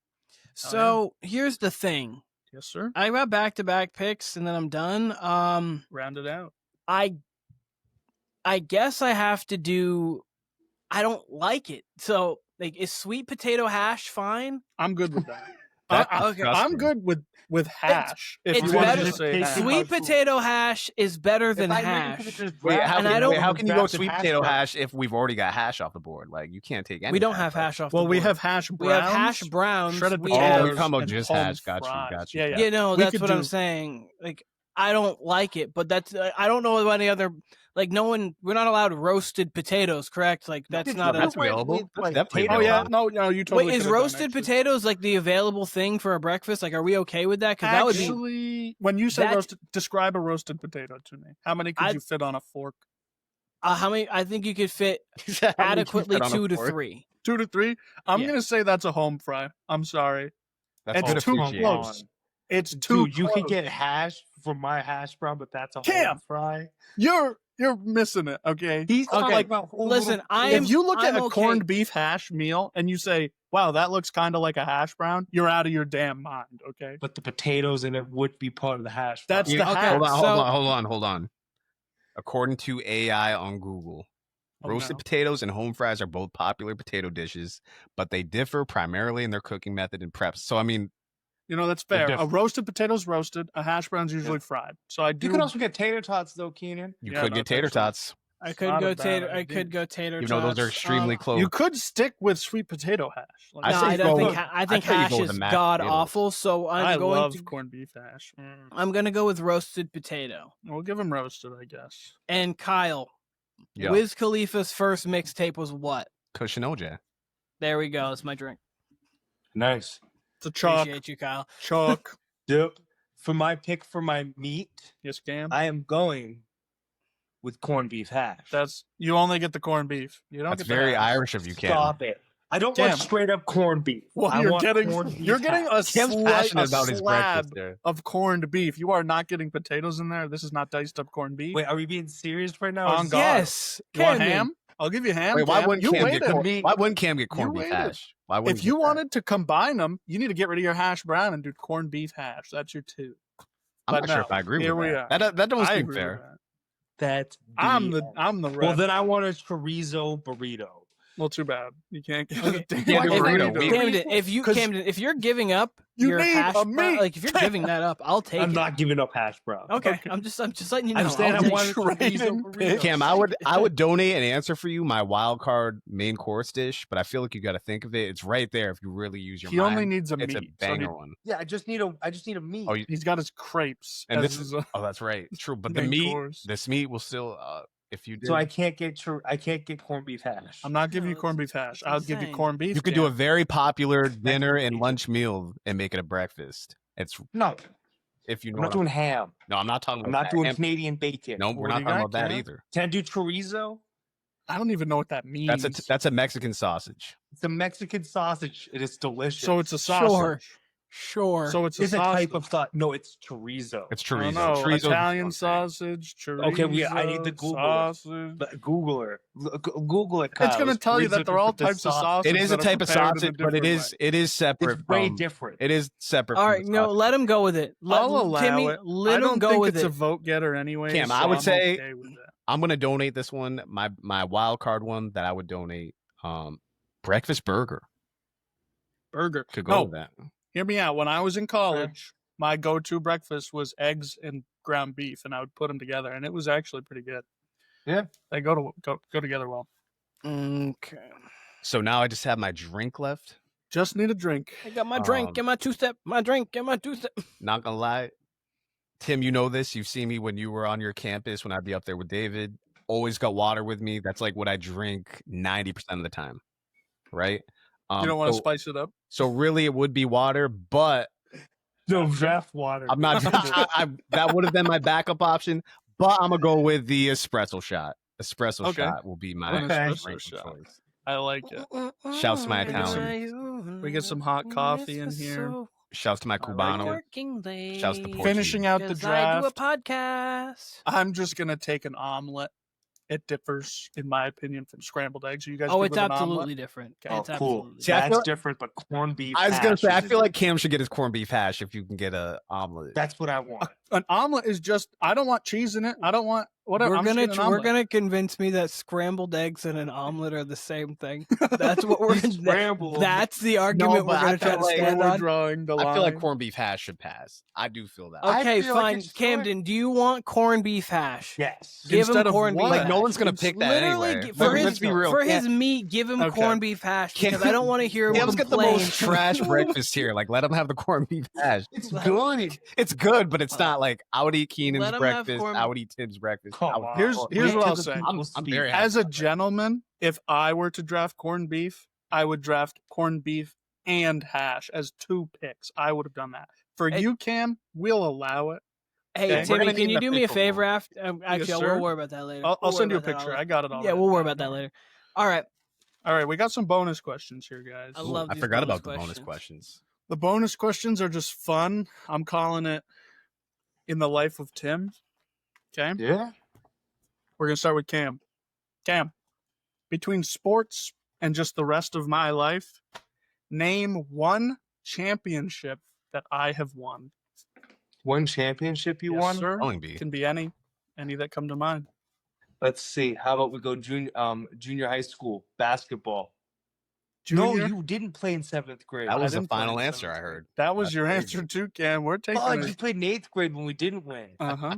So here's the thing. Yes, sir. I got back-to-back picks, and then I'm done. Round it out. I guess I have to do. I don't like it. So, like, is sweet potato hash fine? I'm good with that. That's I'm disgusting. good with hash. If it's you wanted better- to say it's hash. Sweet potato hash is better than hash. Wait, how, And can, I don't- how can you go drafted sweet hash potato brown. hash if we've already got hash off the board? Like you can't take any. We don't have hash off. Well, the we board. have hash browns. We have hash browns. shredded we potatoes. have- Oh, you're talking about and just home hash. Got you, fries. got you. Yeah, yeah. You know, We that's could what I'm do- saying. Like, I don't like it, but that's I don't know of any other. Like, no one. We're not allowed roasted potatoes, correct? Like, that's not That's a. available. That's definitely Oh yeah, available. no, you totally. Wait, is could've done roasted actually. potatoes like the available thing for a breakfast? Like, are we okay with that? Because that would be. Actually, when you say That's- roasted, describe a roasted potato to me. How many could I- you fit on a fork? How many? I think you could fit How many can you adequately fit on a 2 to fork? 3. 2 to 3. I'm Yeah. gonna say that's a home fry. I'm sorry. That's It's good too appreciation. close. It's too. Dude, you can close. get hash from my hash brown, but that's a Cam! whole fry. You're missing it. Okay. He's Okay, talking about whole Listen, little- I'm. If you look at I'm a okay. corned beef hash meal and you say, "Wow, that looks kind of like a hash brown," you're out of your damn mind. Okay. but the potatoes in it would be part of the hash. That's brown. the Okay, hash. Hold on. According to AI on Google, Oh, roasted no. potatoes and home fries are both popular potato dishes, but they differ primarily in their cooking method and preps. So I mean, You know that's They're fair. A different. roasted potato's roasted. A hash brown's usually fried. So I do. You can also get tater tots though, Keenan. you Yeah, could get that's tater actually- tots, I could not go a bad tater. I idea. could go tater. even though those are tots. extremely close. You could stick with sweet potato hash. Like, I No, say I go don't think. with- I think I'd say you hash go with is the mashed god potatoes. awful. So I I'm going love to. corned beef hash. I'm gonna go with roasted potato. We'll give them roasted, I guess. And Kyle, Yeah, Wiz Khalifa's first mixtape was what? cushion OJ. There we go. That's my drink. Nice. It's a chalk. Appreciate you, Kyle. Chalk. Yep. For my pick for my meat, Yes, Cam. I am going with corned beef hash. That's you only get the corned beef. You don't That's get the very hash. Irish of you, Cam. Stop it. I don't Damn. want straight up corned beef. Well, I you're want getting corned beef you're getting hash. a, Cam's passionate about his slab breakfast there. of corned beef. You are not getting potatoes in there. This is not diced up corned beef. Wait, are we being serious right now? On Is- God. Yes. you want Camden. ham? I'll give you ham. Wait, why Cam. wouldn't you Cam waited. get corned Me- Why wouldn't Cam get corned beef waited. hash? Why wouldn't If he you get that? wanted to combine them, you need to get rid of your hash brown and do corned beef hash. That's your 2. I'm but not sure no, if I agree here with we that. are. That don't I seem agree fair. with that. That's I'm BS. the Well, rep. then I want a chorizo burrito. Well, too bad. You can't get Okay. a damn Yeah, If- burrito. burrito. Camden, Cause if you're giving up you your need hash a brown, meat. like if you're giving that up, I'll take I'm it. not giving up hash brown. Okay, I'm just letting you know. I'm saying I'll I take want a it. trading chorizo pick. burrito. Cam, I would donate an answer for you, my wild card main course dish, but I feel like you got to think of it. It's right there if you really use your He mind. only needs a It's meat. a so banger one. Yeah, I just need a meat. Oh, you, he's got his crepes. and as this his, is oh, that's right, true. But the main meat, course. this meat will still If you did, So I can't get corned beef hash. I'm not giving you No, corned beef hash. it's I'll give you insane. corned beef. you could do a jam. very popular dinner and Bacon. lunch meal and make it a breakfast. It's No, if you know. I'm not what doing ham. No, I'm not talking about. I'm not that. doing Ham- Canadian bacon. No, What we're do not you talking got, about that Cam? either. Can I do chorizo? I don't even know what that means. That's a Mexican sausage. It's a Mexican sausage. It is delicious. So it's a sausage. Sure. So it's a It's a sausage. type of thought. No, it's chorizo. It's I don't chorizo. know. Chorizo's Italian one thing. sausage, chorizo, Okay, I need to Google it. sausage. Google it. Google it. Kyle. It's going to tell you that they're all types of sausage. It is a that are type of prepared in a sausage, but it different is way. separate. It's way from, different. It is separate. All from right, the no, sausage. let him go with it. I'll allow Timmy, it. let I him don't go think with it's it. a vote getter anyway. Cam, so I would I'm say- okay with that. I'm gonna donate this one. My wild card one that I would donate. Breakfast burger Burger. could go No, with that. hear me out. When I was in college, my go-to breakfast was eggs and ground beef, and I would put them together, and it was actually pretty good. Yeah. They go together well. Okay. So now I just have my drink left. Just need a drink. I got my drink and my two-step. My drink and my two-step. Not gonna lie, Tim, you know this. You've seen me when you were on your campus when I'd be up there with David. Always got water with me. That's like what I drink 90% of the time, right? You don't want to so, spice it up? so really, it would be water, but No, draft water. I'm not. That would have been my backup option, but I'm gonna go with the espresso shot. Espresso Okay. shot will be my An Okay. espresso drink of shot. choice. I like it. Shouts to my We get some- Italian. we get some hot coffee in here. Shouts to my Cubano. Working late. Shouts to Portuguese. Finishing out the 'Cause I do a draft, podcast. I'm just gonna take an omelet. It differs, in my opinion, from scrambled eggs. Are you guys? Oh, good it's with an absolutely omelet? different. Okay. It's Oh, cool. absolutely See, I That's feel- different, but corned beef. I was gonna say, I hash feel is- like Cam should get his corned beef hash if you can get a omelet. that's what I want. An omelet is just. I don't want cheese in it. I don't want whatever. I'm just getting an We're omelet. gonna convince me that scrambled eggs and an omelet are the same thing. That's what we're gonna. Scrambled. That's the argument but we're I gonna try feel to like stand We're on. drawing the line. I feel like corned beef hash should pass. I do feel that. I Okay, feel like fine. it's fine. Camden, do you want corned beef hash? Yes. Give Instead him of corned what? beef. Like no hash. one's gonna pick that Literally, anyway. for Let's his be real. for his meat, give him Okay. corned beef hash Cam- because I don't want to hear him Cam's got the complain. most trash breakfast here. Like, let him have the corned beef hash. It's good. It's good, but it's not like I would eat Keenan's Let him have breakfast. corned- I would eat Tim's breakfast. Come I would- on. Here's Wait what till I'll the say. people I'm speak. very happy. As a gentleman, if I were to draft corned beef, I would draft corned beef and hash as two picks. I would have done that. For Hey- you, Cam, we'll allow it. Hey, Okay. We're Timmy, gonna can need you the do me a pickle. favor after? Actually, sir. we'll worry about that later. I'll We'll send you worry a about that picture. all I got it all. Yeah, we'll worry about that later. All right. All right, we got some bonus questions here, guys. I love I these forgot bonus about the bonus questions. questions. The bonus questions are just fun. I'm calling it In the Life of Tim. Okay. Yeah. We're going to start with Cam. Cam, between sports and just the rest of my life, name one championship that I have won. One championship you Yes, won? sir. Spelling bee. Can be any that come to mind. Let's see. How about we go junior high school basketball? Junior? No, you didn't play in 7th grade. That I was the didn't play final in answer I seventh heard. That was That's your crazy. answer too, Cam. We're taking Fudge, it. you played in 8th grade when we didn't win. Uh-huh.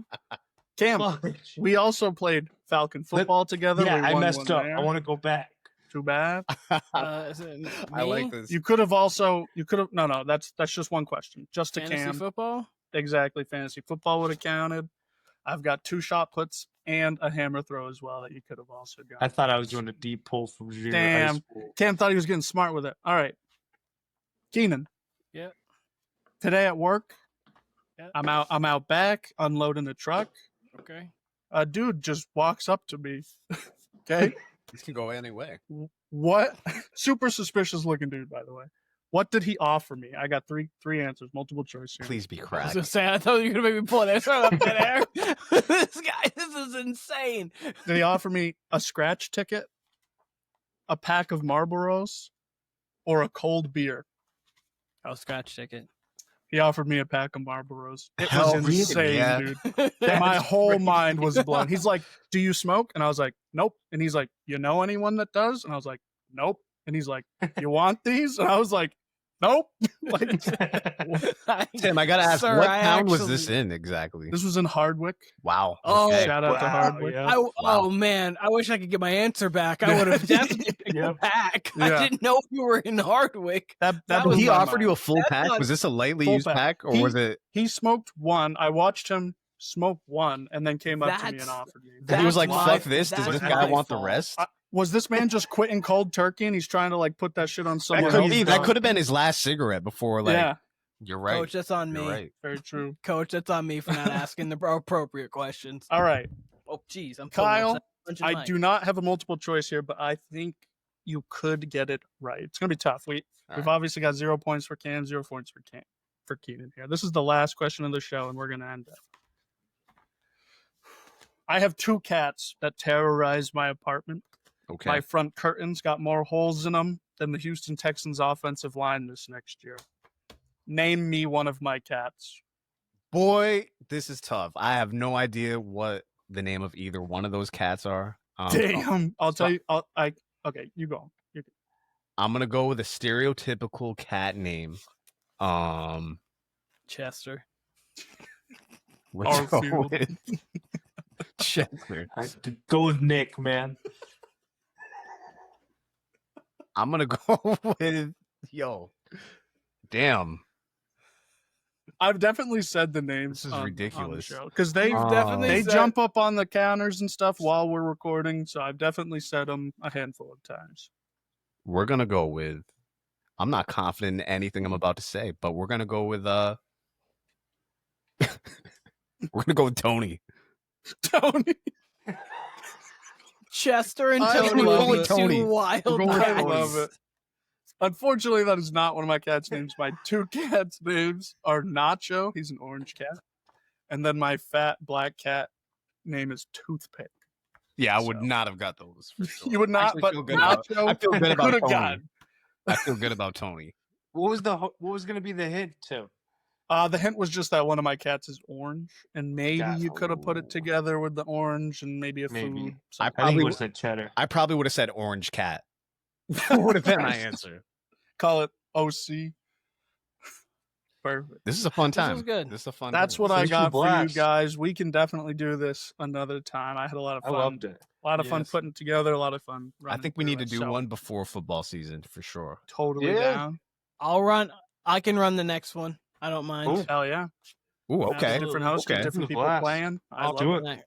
Cam, Fudge. we also played Falcon football together. Yeah, We I won messed one up. there. I want to go back. Too bad. Is it I like me? this. You could have no, that's just one question. Just to Fantasy Cam. football? Exactly. Fantasy football would have counted. I've got 2 shot puts and a hammer throw as well that you could have also got. I thought I was doing a deep pull from junior high Damn. school. Cam thought he was getting smart with it. All right. Keenan. Yeah. Today at work, Yeah. I'm out back unloading the truck. Okay. A dude just walks up to me. Okay. This can go any way. What? Super suspicious looking dude, by the way. What did he offer me? I got three answers, multiple choice here. Please be I was cracked. gonna say, I thought you were gonna make me pull an answer out of thin air. This is insane. Did he offer me a scratch ticket, a pack of Marlboros, or a cold beer? Oh, scratch ticket. He offered me a pack of Marlboros. It Hell, was really? insane, Yeah. dude. That's My whole crazy. mind was blown. He's like, "Do you smoke?" And I was like, "Nope." And he's like, "You know anyone that does?" And I was like, "Nope." And he's like, "You want these?" And I was like, "Nope." Like, Tim, I gotta ask, Sir, what I town was this actually- in exactly? this was in Hardwick. Wow. Oh, okay. Shout out to Wow, Hardwick. yeah. Oh Wow. man, I wish I could get my answer back. I would have definitely picked Yeah. the pack. Yeah. I didn't know you were in Hardwick. That That blew was He my offered mind. you a full That's pack. not- Was this a lightly Full used pack. pack, or He- was it? He smoked one. I watched him smoked one, and then came up to me and That's- offered me. And he was like, That's my- "Fuck this! Does that's this guy my want the fault. rest?" Was this man just quitting cold turkey and he's trying to like put that shit on That someone could else? be. That could have been his last cigarette before. Like, yeah, you're right. Coach, that's on me. You're right. very true. Coach, that's on me for not asking the appropriate questions. All right, Oh, geez, I'm Kyle, punching I Mike. do not have a multiple choice here, but I think you could get it right. It's gonna be tough. We've right. obviously got 0 points for Cam, 0 points for Keenan here. This is the last question of the show, and we're gonna end it. I have 2 cats that terrorize my apartment. Okay. My front curtains got more holes in them than the Houston Texans offensive line this next year. Name me one of my cats. Boy, this is tough. I have no idea what the name of either one of those cats are. Damn. I'll tell you. Okay, you go. I'm gonna go with a stereotypical cat name. Chester. Let's go Garfield. with Chester. I have to go with Nick, man. I'm gonna go with Damn. I've definitely said the names. This is ridiculous. Because they definitely they said- jump up on the counters and stuff while we're recording. So I've definitely said them a handful of times. We're gonna go with. I'm not confident in anything I'm about to say, but we're gonna go with we're gonna go with Tony. Tony. Chester and I Tony love would it. be Tony. two wild We're going with cats. I love it. Unfortunately, that is not one of my cat's names. My 2 cats' names are Nacho. He's an orange cat. And then my fat black cat name is Toothpick. Yeah, I would So- not have got those. For sure. You would not, Actually but feel good about- Nacho I feel good about could have Tony. gotten. I feel good about Tony. What was gonna be the hint too? The hint was just that one of my cats is orange, and maybe Got- you could have put it Ooh. together with the orange and maybe a Maybe. food. I I think probably it was the cheddar. I probably would have said orange cat. That would have been my answer. Call it OC. Perfect. This is a fun This was time. good. This is a fun. That's time. what I Thank you, got for you Blacks. guys. We can definitely do this another time. I had a lot of I fun. loved it. A lot of fun Yes. putting it together. A lot of fun. I running think we through need to it, do so one before football season for sure. Totally Yeah. down. I'll run. I can run the next one. I don't mind. Ooh. Hell yeah. Ooh, Have okay. Different hosts, Okay. different This is people blast. playing. I I'll love do it. it.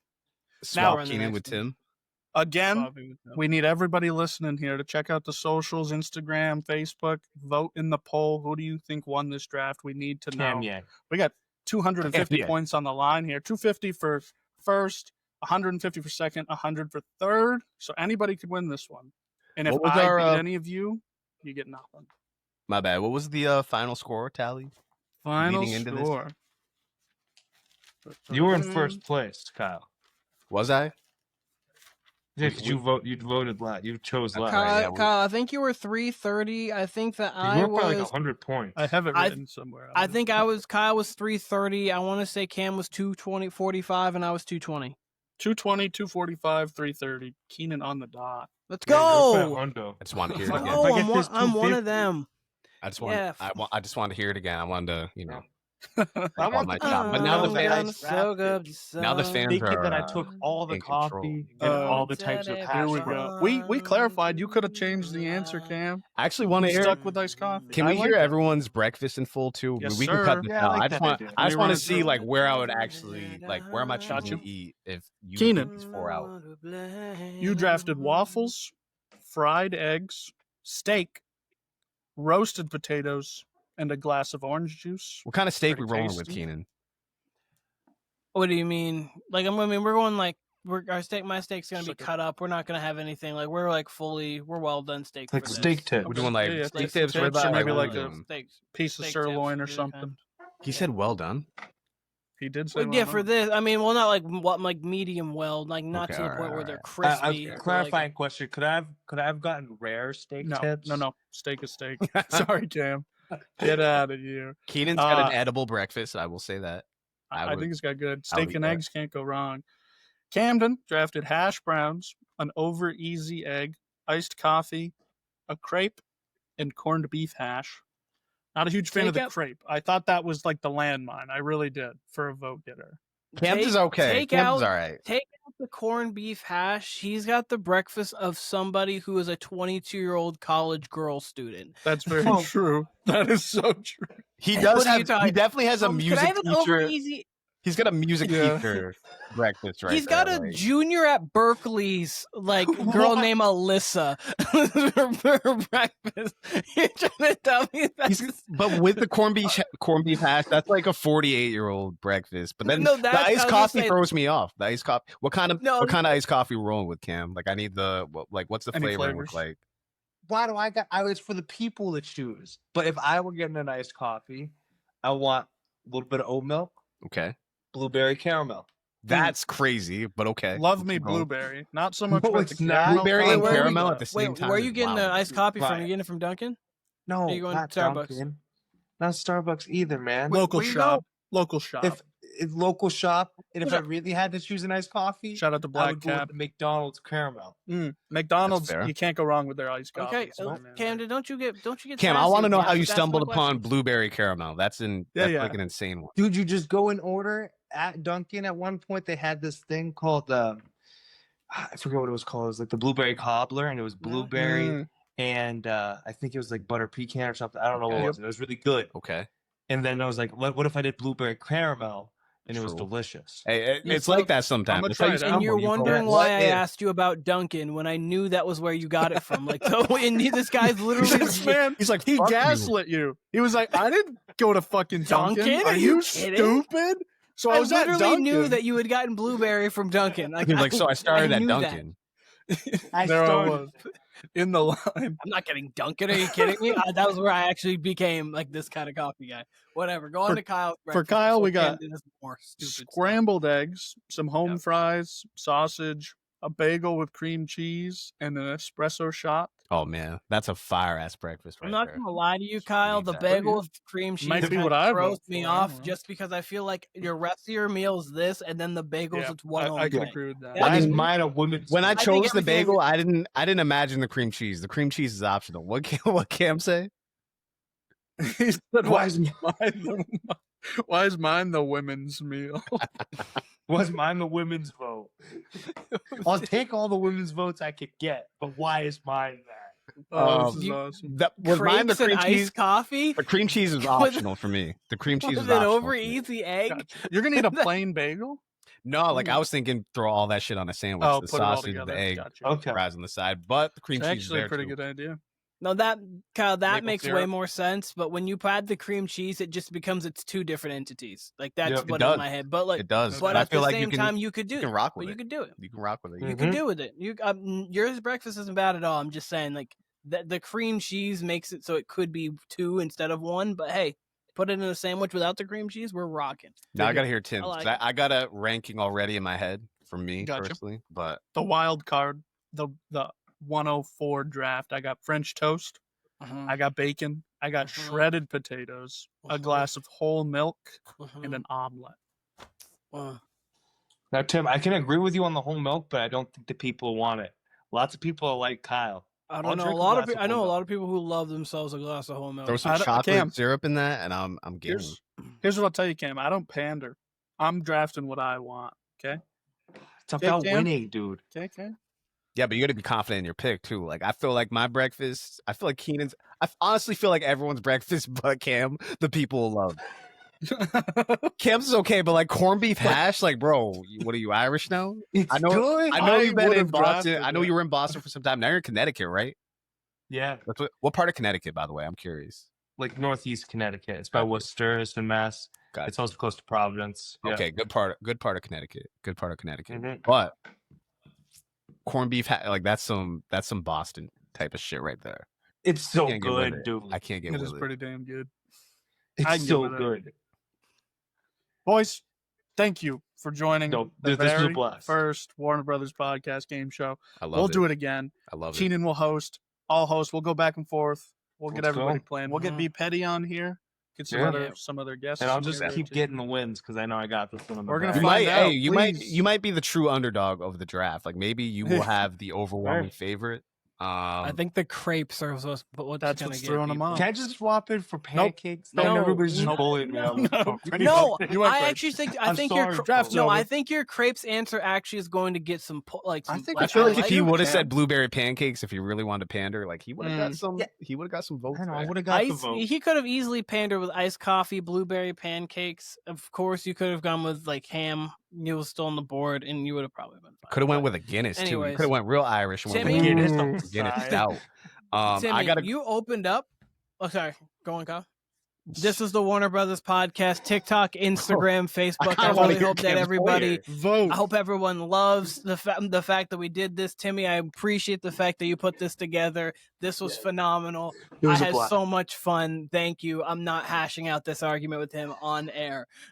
Swap run the Keenan next with one. Tim. Again, we need everybody listening here to check out the socials, Instagram, Facebook, vote in the poll. Who do you think won this draft? We need to know. Cam Yang. We got 250 Yeah. points on the line here. 250 for first, 150 for second, 100 for third. So anybody could win this one. And if What was I our, beat any of you, you get nothing. My bad. What was the final score tally? Final Leading into this? score. You were in first place, Kyle. Was I? Yeah, 'cause you voted last. You chose That's last. right, Kyle, yeah, we- Kyle, I think you were 330. I think that You I were probably was. like 100 points. I have it I- written somewhere. I think I was. Kyle was 330. I want to say Cam was 220, 45, and I was 220. 220, 245, 330. Keenan on the dot. Let's Yeah, you're go. quite hundo. I just want to hear it If again. I Oh, get this I'm one 250 of them. I just want. Yeah. I just want to hear it again. I wanted to, I all want my the shot. But now the I'm fans- gonna soak up the now the sun. fans thinking are that I took all the in control. coffee and all the types of Here we passion. go. We clarified. You could have changed the answer, Cam. I actually want to hear. Stuck with iced coffee. Can I we like hear it. everyone's breakfast in full too? Yes, We can sir. cut this Yeah, I out. like I just that want. idea. I just We want run to it see through. like where I would actually where am I Got choosing you. to eat if you Keenan. pick these 4 out. You drafted waffles, fried eggs, steak, roasted potatoes, and a glass of orange juice. What kind of steak Pretty we rolling with, tasty. Keenan? What do you mean? Like I mean, we're going like my steak's gonna be Suck it. cut up. We're not gonna have anything like we're well done steak. Like for this. steak tips. We're doing like Yeah, steak steak tips, tips, ribeye, or maybe what like we a- doing? steaks. Piece of Steak sirloin tips, or either something. kind. He said well done. He did say Well, yeah, well for done. this, I mean, well, not like medium well, like not Okay, to the point where alright, they're alright. crispy. or, Clarifying question: Could I have gotten rare steak No, tips? no. Steak is steak. Sorry, Cam. Get out of here. Keenan's got Uh, an edible breakfast. I will say that. I would- think it's got good I would steak eat and that. eggs. Can't go wrong. Camden drafted hash browns, an over easy egg, iced coffee, a crepe, and corned beef hash. Not a huge fan of the Take out- crepe. I thought that was like the landmine. I really did for a vote getter. Camden's okay. Take Camden's out- all right. Take out the corned beef hash. He's got the breakfast of somebody who is a 22-year-old college girl student. That's very Oh. true. That is so true. He What does are you have. He talking- definitely has a Could I music have an over teacher. easy? He's got a music teacher breakfast right He's there. got a junior at Berkeley's girl named Alyssa for breakfast. You're trying to tell me that? But with the corned beef hash, that's like a 48-year-old breakfast. But then the iced coffee throws me off. The iced coffee. What kind of iced coffee we're rolling with, Cam? Like I need what's the flavor look like? Why do it's for the people to choose. But if I were getting an iced coffee, I want a little bit of oat milk. Okay. Blueberry caramel. That's crazy, but okay. Love me blueberry. Not so much it's not. Blueberry and caramel at the same time. Where are you getting the iced coffee from? Are you getting it from Dunkin'? No, are you going not to Starbucks? Dunkin'. Not Starbucks either, man. Local shop. Local shop. If local shop, and if I really had to choose an iced coffee, shout out to Black Cap. McDonald's caramel. McDonald's, you can't go wrong with their iced coffee. Okay, Camden, don't you get? Cam, I want to know how you stumbled upon blueberry caramel. That's like an insane one. Dude, you just go and order at Dunkin'. At one point, they had this thing called I forget what it was called. It was like the blueberry cobbler, and it was blueberry and I think it was like butter pecan or something. I don't know what it was. It was really good. Okay. And then I was like, what if I did blueberry caramel? And it was delicious. Hey, it's like that sometimes. And you're wondering why I asked you about Dunkin' when I knew that was where you got it from. Like, this guy's literally man. He's like, he gaslit you. He was like, I didn't go to fucking Dunkin'. Are you stupid? So I was literally knew that you had gotten blueberry from Dunkin'. So I started at Dunkin'. There I was in the line. I'm not getting Dunkin'. Are you kidding me? That was where I actually became like this kind of coffee guy. Whatever. Go on to Kyle. For Kyle, we got scrambled eggs, some home fries, sausage, a bagel with cream cheese, and an espresso shot. Oh man, that's a fire ass breakfast. I'm not gonna lie to you, Kyle. The bagel with cream cheese throws me off just because I feel like your rest of your meal is this, and then the bagels it's one. I can agree with that. Why is mine a women's? When I chose the bagel, I didn't imagine the cream cheese. The cream cheese is optional. What Cam say? He said, why is mine the women's meal? Was mine the women's vote? I'll take all the women's votes I could get, but why is mine that? This is awesome. Was mine the cream cheese? Coffee? The cream cheese is optional for me. The cream cheese is an optional. Over easy egg? Gotcha. You're gonna eat a plain bagel? No, like I was thinking, throw all that shit on a sandwich. The sausage, the egg, fries on the side, but the cream cheese is actually a pretty good idea. No, that makes way more sense. But when you add the cream cheese, it just becomes it's two different entities. Like that's what in my head. But like it does. But at the same time, you could do it. You can rock with it. You could do it. You can rock with it. You can do with it. Yours breakfast isn't bad at all. I'm just saying, like the cream cheese makes it so it could be two instead of one. But hey, put it in a sandwich without the cream cheese, we're rocking. Now I gotta hear Tim. I got a ranking already in my head for me personally, but the wild card, the 104 draft. I got French toast. I got bacon. I got shredded potatoes, a glass of whole milk, and an omelet. Now, Tim, I can agree with you on the whole milk, but I don't think the people want it. Lots of people are like Kyle. I don't know. A lot of people who love themselves a glass of whole milk. Throw some chocolate syrup in that, and I'm getting. Here's what I'll tell you, Cam. I don't pander. I'm drafting what I want. Okay. It's about winning, dude. Okay, Cam. Yeah, but you got to be confident in your pick too. Like I feel like my breakfast. I feel like Keenan's. I honestly feel like everyone's breakfast, but Cam, the people love. Cam's is okay, but like corned beef hash, like bro, what are you Irish now? I know. Good. I know you've been in Boston. I know you were in Boston for some time. Now you're in Connecticut, right? Yeah. What part of Connecticut, by the way? I'm curious. Like northeast Connecticut. It's by Worcester. It's in Mass. Gotcha. It's also close to Providence. Yeah. Okay, good part of Connecticut. Good part of Connecticut. But corned beef, like that's some Boston type of shit right there. It's so good, dude. I can't get with it. It is pretty damn good. It's so good. Boys, thank you for joining the very blast. First Warner Brothas Podcast game show. I love it. We'll do it again. I love it. Keenan will host. I'll host. We'll go back and forth. We'll get everybody playing. We'll get B Petty on here. Get some other guests. And I'll just keep getting the wins because I know I got this one. We're gonna find out. You might be the true underdog of the draft. Like maybe you will have the overwhelming favorite. I think the crepes are what's That's gonna what's get throwing them people. off. Can I just swap it for pancakes? No, everybody's just no, bullying me. I'm pretty No, You went I crepes. actually think I'm sorry, Draft's no, over. I think your crepes answer actually is going to get some I think I I feel like like if he it, would have Cam. said blueberry pancakes, if he really wanted to pander, like he would have got some. Yeah. He would have got some votes. I know, I there. would have got the Ice, vote. he could have easily pandered with iced coffee, blueberry pancakes. Of course, you could have gone with like ham. It was still on the board, and you would have probably been fine. Could have went But with a Guinness too. You anyways. could have went real Irish and went Timmy? with a Guinness Guinness, on the Guinness side. stout. Timmy, I gotta. you opened up. Oh, sorry. Go on, Kyle. This is the Warner Brothas Podcast, TikTok, Instagram, Facebook. I kinda wanna really hear hope that Cam's everybody, Vote. I hope everyone loves the fact that we did this. Timmy, I appreciate the fact that you put this together. This was phenomenal. It was I a had blast. so much fun. Thank you. I'm not hashing out this argument with him on air.